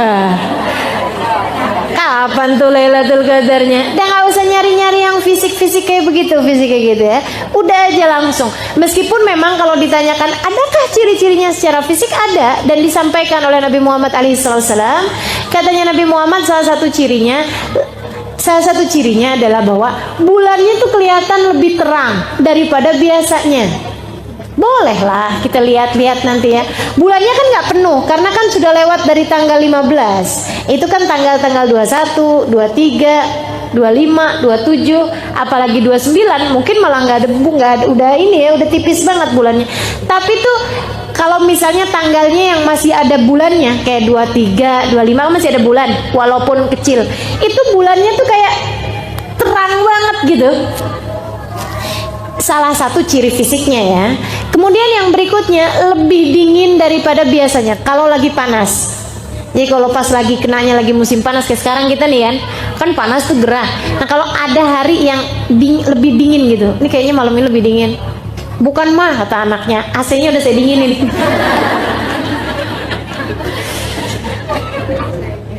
Kapan tuh Lailatul Qadarnya? Udah nggak usah nyari-nyari yang fisik-fisik kayak begitu, fisik kayak gitu ya. Udah aja langsung. Meskipun memang kalau ditanyakan adakah ciri-cirinya secara fisik, ada dan disampaikan oleh Nabi Muhammad SAW. Katanya Nabi Muhammad salah satu cirinya adalah bahwa bulannya tuh kelihatan lebih terang daripada biasanya. Bolehlah kita lihat-lihat nanti ya. Bulannya kan nggak penuh karena kan sudah lewat dari tanggal 15. Itu kan tanggal-tanggal 21, 23, 25, 27, apalagi 29 mungkin malah nggak ada, udah ini ya, udah tipis banget bulannya. Tapi tuh kalau misalnya tanggalnya yang masih ada bulannya kayak 23, 25 masih ada bulan walaupun kecil. Itu bulannya tuh kayak terang banget gitu. Salah satu ciri fisiknya ya. Kemudian yang berikutnya lebih dingin daripada biasanya kalau lagi panas. Jadi kalau pas lagi kenanya lagi musim panas kayak sekarang kita nih kan panas tuh gerah. Nah kalau ada hari yang lebih dingin gitu, ini kayaknya malam ini lebih dingin. Bukan mah kata anaknya, AC-nya udah saya dinginin.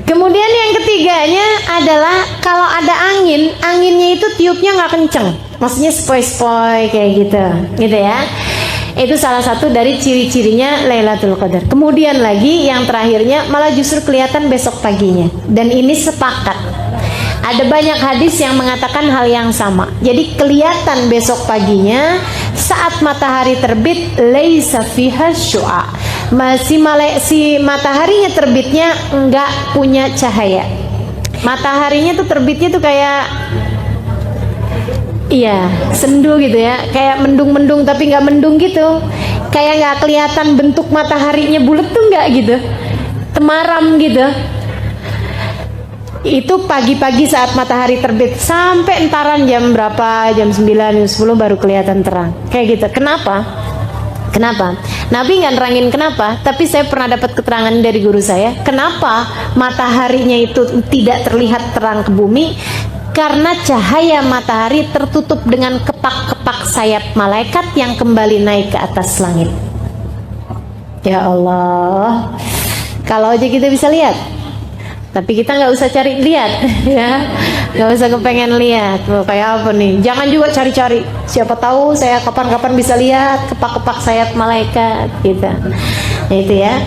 Kemudian yang ketiganya adalah kalau ada angin, anginnya itu tiupnya nggak kenceng, maksudnya sepoi-sepoi kayak gitu ya. Itu salah satu dari ciri-cirinya Lailatul Qadar. Kemudian lagi yang terakhirnya malah justru kelihatan besok paginya. Dan ini sepakat. Ada banyak hadis yang mengatakan hal yang sama. Jadi kelihatan besok paginya saat matahari terbit, laisa fiha syu'a. Si mataharinya terbitnya enggak punya cahaya. Mataharinya tuh terbitnya tuh kayak sendu gitu ya, kayak mendung-mendung tapi nggak mendung gitu, kayak nggak kelihatan bentuk mataharinya bulat tuh nggak gitu, temaram gitu. Itu pagi-pagi saat matahari terbit sampai entaran jam berapa, jam 9, jam 10 baru kelihatan terang kayak gitu. Kenapa? Nabi nggak nerangin kenapa, tapi saya pernah dapat keterangan dari guru saya. Kenapa mataharinya itu tidak terlihat terang ke bumi? Karena cahaya matahari tertutup dengan kepak-kepak sayap malaikat yang kembali naik ke atas langit. Ya Allah, kalau aja kita bisa lihat, tapi kita nggak usah cari lihat, ya, nggak usah kepengen lihat. Kayak apa nih? Jangan juga cari-cari. Siapa tahu saya kapan-kapan bisa lihat kepak-kepak sayap malaikat, gitu. Nah, itu ya.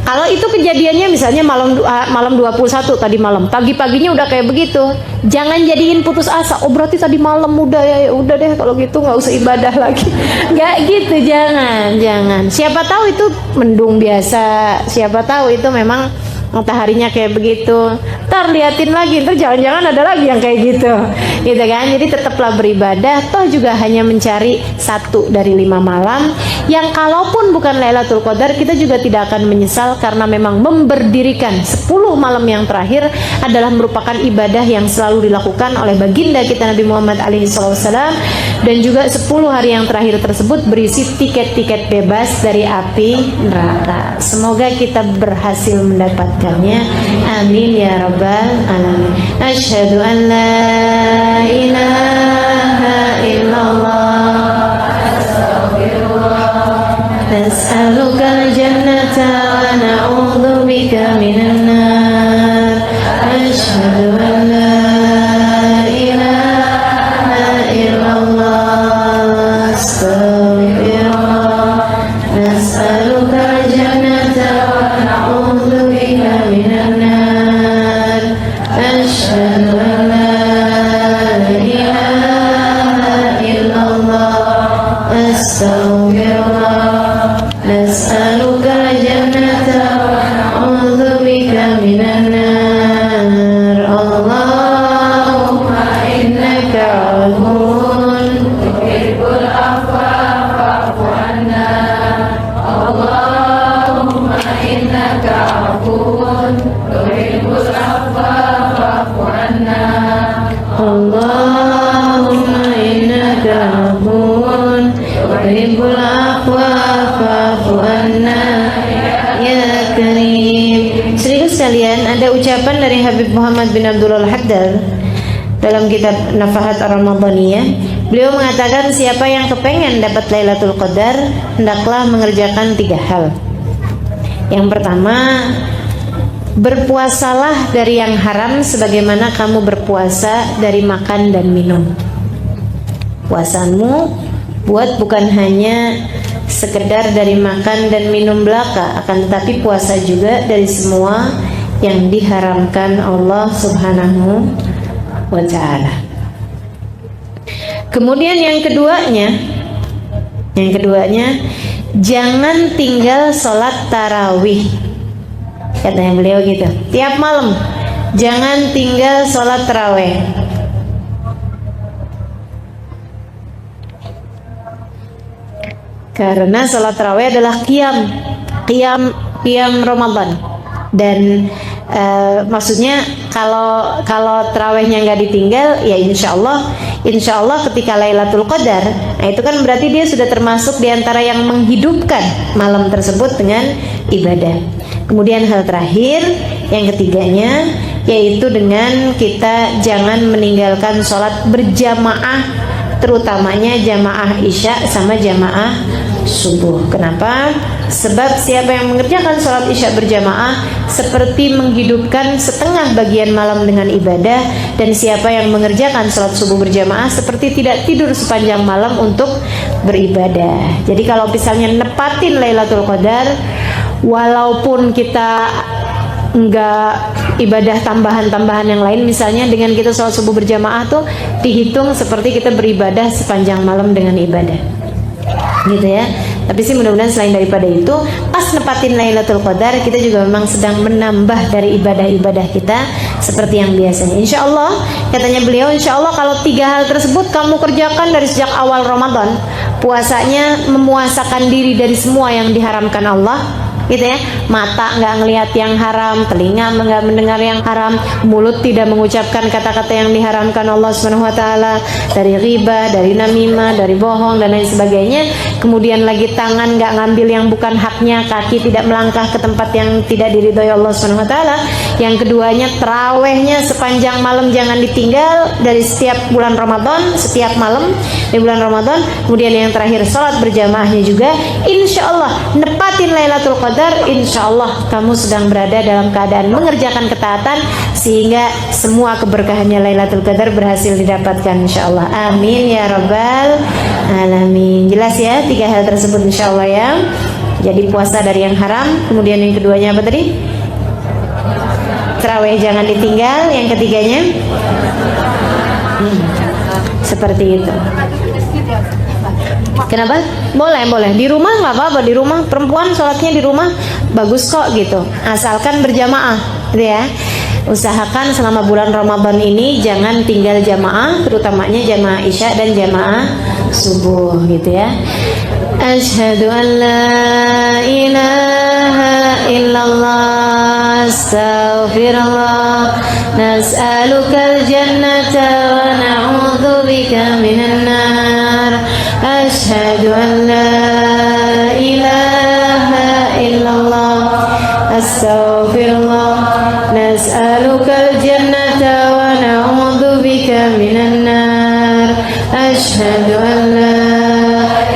Kalau itu kejadiannya misalnya malam 21 tadi malam, pagi-paginya udah kayak begitu, jangan jadiin putus asa. Oh berarti tadi malam udah ya udah deh kalau gitu nggak usah ibadah lagi. Nggak gitu, jangan. Siapa tahu itu mendung biasa, siapa tahu itu memang mataharinya kayak begitu. Ntar liatin lagi, ntar jangan-jangan ada lagi yang kayak gitu kan. Jadi tetaplah beribadah, toh juga hanya mencari 1 dari 5 malam yang kalaupun bukan Lailatul Qadar kita juga tidak akan menyesal, karena memang memberdirikan 10 malam yang terakhir adalah merupakan ibadah yang selalu dilakukan oleh baginda kita Nabi Muhammad SAW, dan juga 10 hari yang terakhir tersebut berisi tiket-tiket bebas dari api neraka. Semoga kita berhasil mendapat mendapatkannya. Amin ya rabbal alamin. Asyhadu an la ilaha illallah, nas'alukal jannata wa na'udzu bika minan nar. Asyhadu an la ilaha illallah, astaghfirullah, nas'alukal jannata wa na'udzu bika minan nar. Asyhadu an la ilaha illallah, astaghfirullah, nas'alukal jannata wa na'udzu bika minan nar. Allahumma innaka afuwun tuhibbul afwa fa'fu anna. Allahumma innaka afuwun tuhibbul afwa fa'fu anna. Allahumma innaka afuwun tuhibbul afwa fa'fu anna ya karim. Serius sekalian, ada ucapan dari Habib Muhammad bin Abdullah Al-Haddad dalam kitab Nafahat Ar-Ramadhaniyah. Beliau mengatakan siapa yang kepengen dapat Lailatul Qadar hendaklah mengerjakan 3 hal. Yang pertama, berpuasalah dari yang haram sebagaimana kamu berpuasa dari makan dan minum. Puasamu buat bukan hanya sekedar dari makan dan minum belaka, akan tetapi puasa juga dari semua yang diharamkan Allah Subhanahu wa ta'ala. Kemudian yang keduanya jangan tinggal sholat tarawih. Katanya beliau gitu, tiap malam jangan tinggal sholat tarawih. Karena sholat tarawih adalah qiyam Ramadan. Dan maksudnya kalau tarawihnya nggak ditinggal, ya insya Allah ketika Lailatul Qadar, nah itu kan berarti dia sudah termasuk diantara yang menghidupkan malam tersebut dengan ibadah. Kemudian hal terakhir, yang ketiganya, yaitu dengan kita jangan meninggalkan sholat berjamaah, terutamanya jamaah isya sama jamaah subuh. Kenapa? Sebab siapa yang mengerjakan sholat isya berjamaah seperti menghidupkan setengah bagian malam dengan ibadah, dan siapa yang mengerjakan sholat subuh berjamaah seperti tidak tidur sepanjang malam untuk beribadah. Jadi kalau misalnya nepatin Lailatul Qadar, walaupun kita enggak ibadah tambahan-tambahan yang lain, misalnya dengan kita sholat subuh berjamaah tuh dihitung seperti kita beribadah sepanjang malam dengan ibadah, gitu ya. Tapi sih mudah-mudahan selain daripada itu, pas nepatin Lailatul Qadar, kita juga memang sedang menambah dari ibadah-ibadah kita seperti yang biasanya. Insya Allah, katanya beliau, insya Allah kalau 3 hal tersebut kamu kerjakan dari sejak awal Ramadan, puasanya memuasakan diri dari semua yang diharamkan Allah, gitu ya. Mata nggak ngelihat yang haram, telinga nggak mendengar yang haram, mulut tidak mengucapkan kata-kata yang diharamkan Allah Subhanahu wa taala, dari riba, dari namimah, dari bohong dan lain sebagainya. Kemudian lagi tangan nggak ngambil yang bukan haknya, kaki tidak melangkah ke tempat yang tidak diridhoi Allah Subhanahu wa taala. Yang keduanya, tarawehnya sepanjang malam jangan ditinggal dari setiap bulan Ramadan, setiap malam di bulan Ramadan. Kemudian yang terakhir, salat berjamaahnya juga. Insya Allah nepatin Lailatul Qadar, insya Allah kamu sedang berada dalam keadaan mengerjakan ketaatan, sehingga semua keberkahannya Lailatul Qadar berhasil didapatkan insya Allah. Amin ya rabbal alamin. Jelas ya 3 hal tersebut insya Allah ya. Jadi puasa dari yang haram. Kemudian yang keduanya apa tadi? Tarawih jangan ditinggal. Yang ketiganya seperti itu. Kenapa? Boleh di rumah nggak apa-apa, di rumah perempuan sholatnya di rumah bagus kok gitu, asalkan berjamaah, gitu ya. Usahakan selama bulan Ramadan ini jangan tinggal jamaah, terutamanya jamaah isya dan jamaah subuh, gitu ya. Asyhadu an la ilaha illallah, astaghfirullah, nas'alukal jannata wa na'udzu bika minan nar. Asyhadu an la ilaha illallah, astaghfirullah, asyhadu an la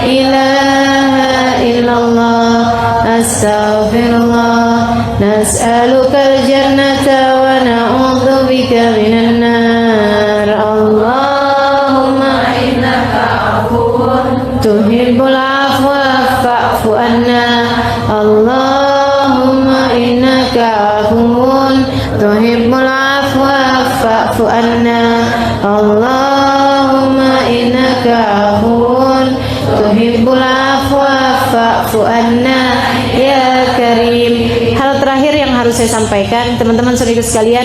ilaha illallah, astaghfirullah, nas'alukal jannata wa na'udzubika minan nar. Allahumma innaka afuwwun tuhibbul afwa fa'fu anna. Allahumma innaka afuwwun tuhibbul afwa fa'fu anna. Allahumma innaka afuwwun tuhibbul afwa fa'fu anna ya karim. Hal terakhir yang harus saya sampaikan teman-teman saudara sekalian,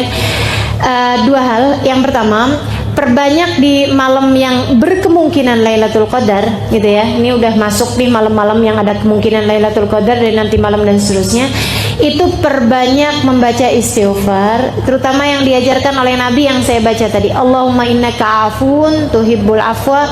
dua hal. Yang pertama, perbanyak di malam yang berkemungkinan Lailatul Qadar gitu ya. Ini udah masuk di malam-malam yang ada kemungkinan Lailatul Qadar dan nanti malam dan seterusnya. Itu perbanyak membaca istighfar, terutama yang diajarkan oleh Nabi yang saya baca tadi. Allahumma innaka afuwun tuhibbul afwa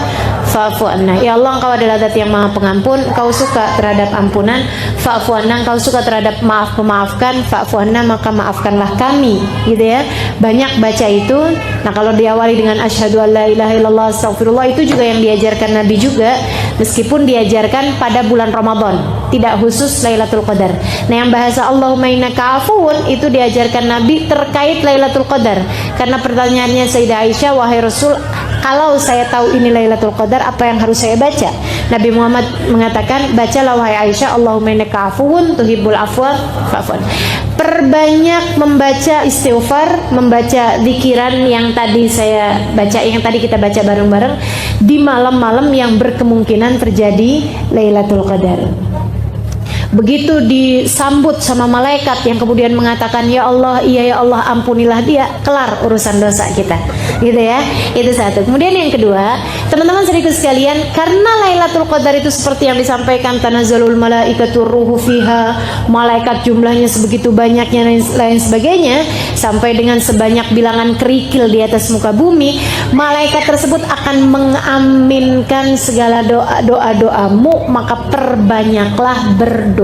fa'fu anna. Ya Allah, Engkau adalah Zat yang Maha Pengampun, Engkau suka terhadap ampunan. Fa'fu anna, Engkau suka terhadap memaafkan. Fa'fu anna, maka maafkanlah kami, gitu ya. Banyak baca itu. Nah, kalau diawali dengan asyhadu an la ilaha illallah astaghfirullah, itu juga yang diajarkan Nabi juga, meskipun diajarkan pada bulan Ramadan, tidak khusus Lailatul Qadar. Nah, yang bahasa Allahumma innaka afuwun itu diajarkan Nabi terkait Lailatul Qadar. Karena pertanyaannya Sayyidah Aisyah, wahai Rasul, kalau saya tahu ini Lailatul Qadar, apa yang harus saya baca? Nabi Muhammad mengatakan, bacalah wahai Aisyah, Allahumma innaka afuwun tuhibbul afwa fa'fu. Perbanyak membaca istighfar, membaca zikiran yang tadi saya baca, yang tadi kita baca bareng-bareng di malam-malam yang berkemungkinan terjadi Lailatul Qadar. Begitu disambut sama malaikat yang kemudian mengatakan, ya Allah, iya ya Allah, ampunilah dia, kelar urusan dosa kita, gitu ya. Itu satu. Kemudian yang kedua, teman-teman saudaraku sekalian, karena Lailatul Qadar itu seperti yang disampaikan, tanazzalul malaikatur ruhu fiha, malaikat jumlahnya sebegitu banyaknya dan lain sebagainya, sampai dengan sebanyak bilangan kerikil di atas muka bumi. Malaikat tersebut akan mengaminkan segala doa-doamu, maka perbanyaklah berdoa.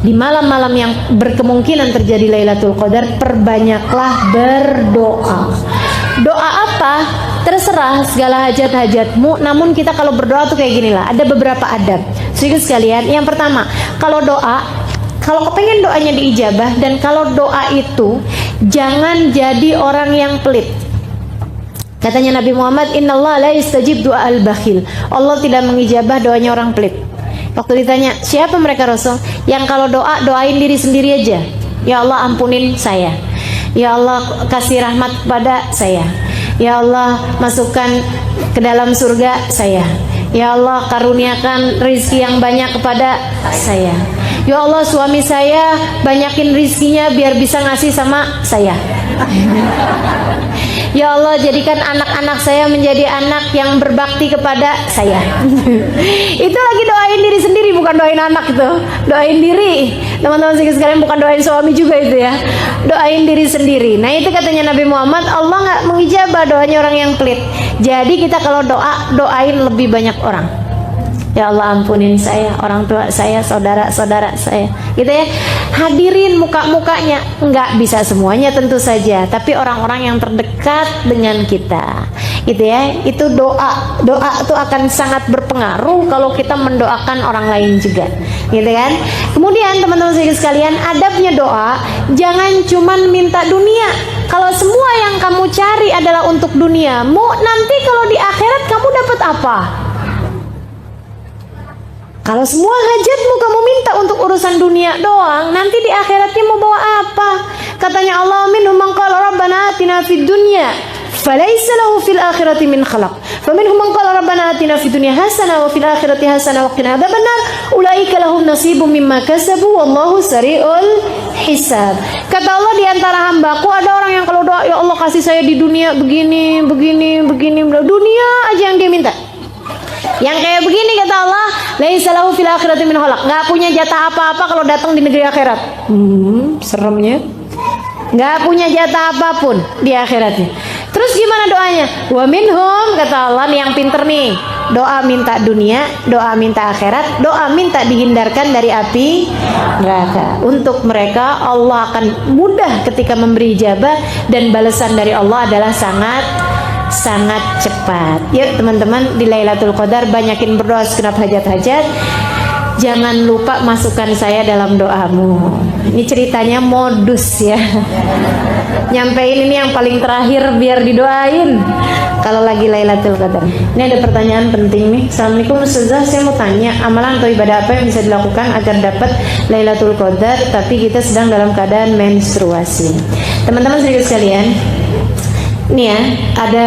Di malam-malam yang berkemungkinan terjadi Lailatul Qadar, perbanyaklah berdoa. Doa apa? Terserah, segala hajat-hajatmu. Namun kita kalau berdoa tuh kayak gini lah, ada beberapa adab. Sedikit sekalian, yang pertama, kalau doa, kalau kepengen doanya diijabah, dan kalau doa itu jangan jadi orang yang pelit. Katanya Nabi Muhammad, innallaha la yastajib doa al-bakhil. Allah tidak mengijabah doanya orang pelit. Waktu ditanya, siapa mereka Rasul? Yang kalau doa, doain diri sendiri aja. Ya Allah, ampunin saya. Ya Allah, kasih rahmat kepada saya. Ya Allah, masukkan ke dalam surga saya. Ya Allah, karuniakan rizki yang banyak kepada saya. Ya Allah, suami saya banyakin rizkinya biar bisa ngasih sama saya. Ya Allah, jadikan anak-anak saya menjadi anak yang berbakti kepada saya. Itu lagi doain diri sendiri, bukan doain anak itu. Doain diri. Teman-teman sekalian, bukan doain suami juga itu ya. Doain diri sendiri. Nah, itu katanya Nabi Muhammad, Allah nggak mengijabah doanya orang yang pelit. Jadi kita kalau doa, doain lebih banyak orang. Ya Allah, ampunin saya, orang tua saya, saudara-saudara saya, gitu ya. Hadirin muka-mukanya, nggak bisa semuanya tentu saja, tapi orang-orang yang terdekat dengan kita, gitu ya. Itu doa itu akan sangat berpengaruh kalau kita mendoakan orang lain juga, gitu kan. Kemudian teman-teman sekalian, adabnya doa, jangan cuman minta dunia. Kalau semua yang kamu cari adalah untuk duniamu, nanti kalau di akhirat kamu dapat apa? Kalau semua hajatmu kamu minta untuk urusan dunia doang, nanti di akhiratnya mau bawa apa? Katanya Allah, minhum man qala rabbana atina fid dunya falaysa lahu fil akhirati min khalaq. Faminhum man qala rabbana atina fid dunya hasanah wa fil akhirati hasanah wa qina adzabannar. Ulaika lahum nasibum mimma kasabu wallahu sari'ul hisab. Kata Allah, di antara hambaku ada orang yang kalau doa, ya Allah kasih saya di dunia begini, dunia aja yang dia minta. Yang kayak begini kata Allah, laisa lahu fil akhirati min khalaq, enggak punya jatah apa-apa kalau datang di negeri akhirat. Seremnya. Enggak punya jatah apapun di akhiratnya. Terus gimana doanya? Wa minhum, kata Allah, nih yang pinter nih. Doa minta dunia, doa minta akhirat, doa minta dihindarkan dari api neraka. Untuk mereka Allah akan mudah ketika memberi ijabah, dan balasan dari Allah adalah sangat sangat cepat. Yuk teman-teman, di Lailatul Qadar banyakin berdoa segenap hajat-hajat. Jangan lupa masukkan saya dalam doamu. Ini ceritanya modus ya. Nyampein ini yang paling terakhir biar didoain kalau lagi Lailatul Qadar. Ini ada pertanyaan penting nih. Assalamualaikum Ustazah, saya mau tanya, amalan atau ibadah apa yang bisa dilakukan agar dapat Lailatul Qadar tapi kita sedang dalam keadaan menstruasi? Teman-teman sedikit sekalian, nih ya, ada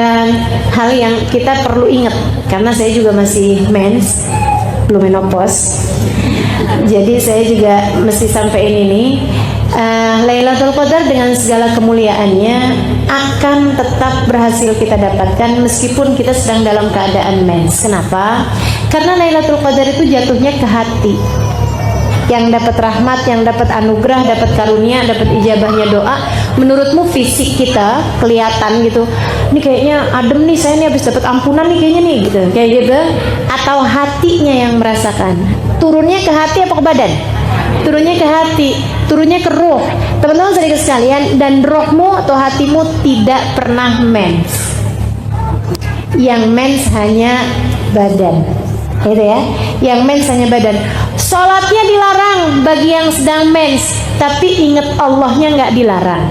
hal yang kita perlu ingat karena saya juga masih mens, belum menopause. Jadi saya juga mesti sampaikan ini. Lailatul Qadar dengan segala kemuliaannya akan tetap berhasil kita dapatkan meskipun kita sedang dalam keadaan mens. Kenapa? Karena Lailatul Qadar itu jatuhnya ke hati. Yang dapat rahmat, yang dapat anugerah, dapat karunia, dapat ijabahnya doa. Menurutmu fisik kita kelihatan gitu, ini kayaknya adem nih, saya nih habis dapat ampunan nih kayaknya nih gitu, kayak gitu. Atau hatinya yang merasakan? Turunnya ke hati apa ke badan? Turunnya ke hati, turunnya ke roh. Teman-teman sedikit sekalian, dan rohmu atau hatimu tidak pernah mens. Yang mens hanya badan, gitu ya. Yang mens hanya badan. Sholatnya dilarang bagi yang sedang mens, tapi ingat Allahnya nggak dilarang.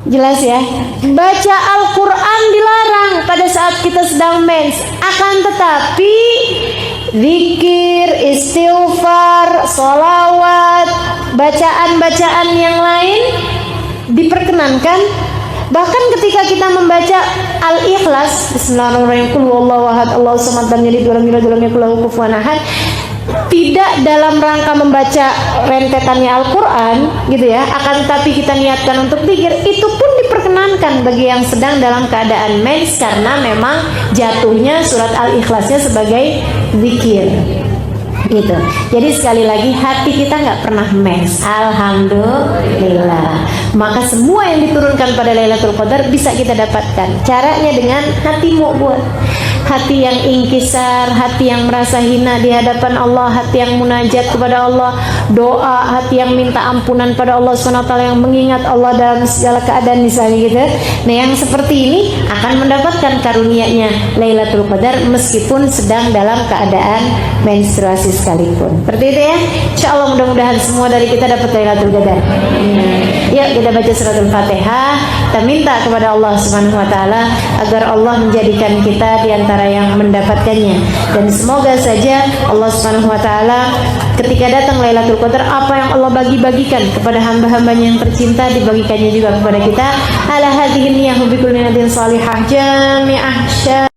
Jelas ya. Baca Al-Quran dilarang pada saat kita sedang mens. Akan tetapi zikir, istighfar, sholawat, bacaan-bacaan yang lain diperkenankan. Bahkan ketika kita membaca Al-Ikhlas, Bismillahirrahmanirrahim, Qul huwallahu ahad, Allahus samad, lam yalid walam yulad walam yakul lahu kufuwan ahad, tidak dalam rangka membaca rentetannya Al-Quran gitu ya, akan tetapi kita niatkan untuk zikir, itu pun diperkenankan bagi yang sedang dalam keadaan mens karena memang jatuhnya surat Al-Ikhlasnya sebagai zikir gitu. Jadi sekali lagi, hati kita nggak pernah mens, alhamdulillah. Maka semua yang diturunkan pada Lailatul Qadar bisa kita dapatkan. Caranya dengan hatimu, buat hati yang ingkisar, hati yang merasa hina di hadapan Allah, hati yang munajat kepada Allah, doa, hati yang minta ampunan pada Allah SWT, yang mengingat Allah dalam segala keadaan misalnya gitu. Nah yang seperti ini akan mendapatkan karunia-Nya Lailatul Qadar meskipun sedang dalam keadaan menstruasi sekalipun. Seperti itu ya. Insyaallah mudah-mudahan semua dari kita dapat Lailatul Qadar. Yuk kita baca suratul Fatihah. Kita minta kepada Allah Subhanahu wa taala agar Allah menjadikan kita di antara yang mendapatkannya, dan semoga saja Allah Subhanahu wa taala ketika datang Lailatul Qadar, apa yang Allah bagi-bagikan kepada hamba-hambanya yang tercinta dibagikannya juga kepada kita. Ala hadhihi niyyah bi kulli nadin salihah jami'ah.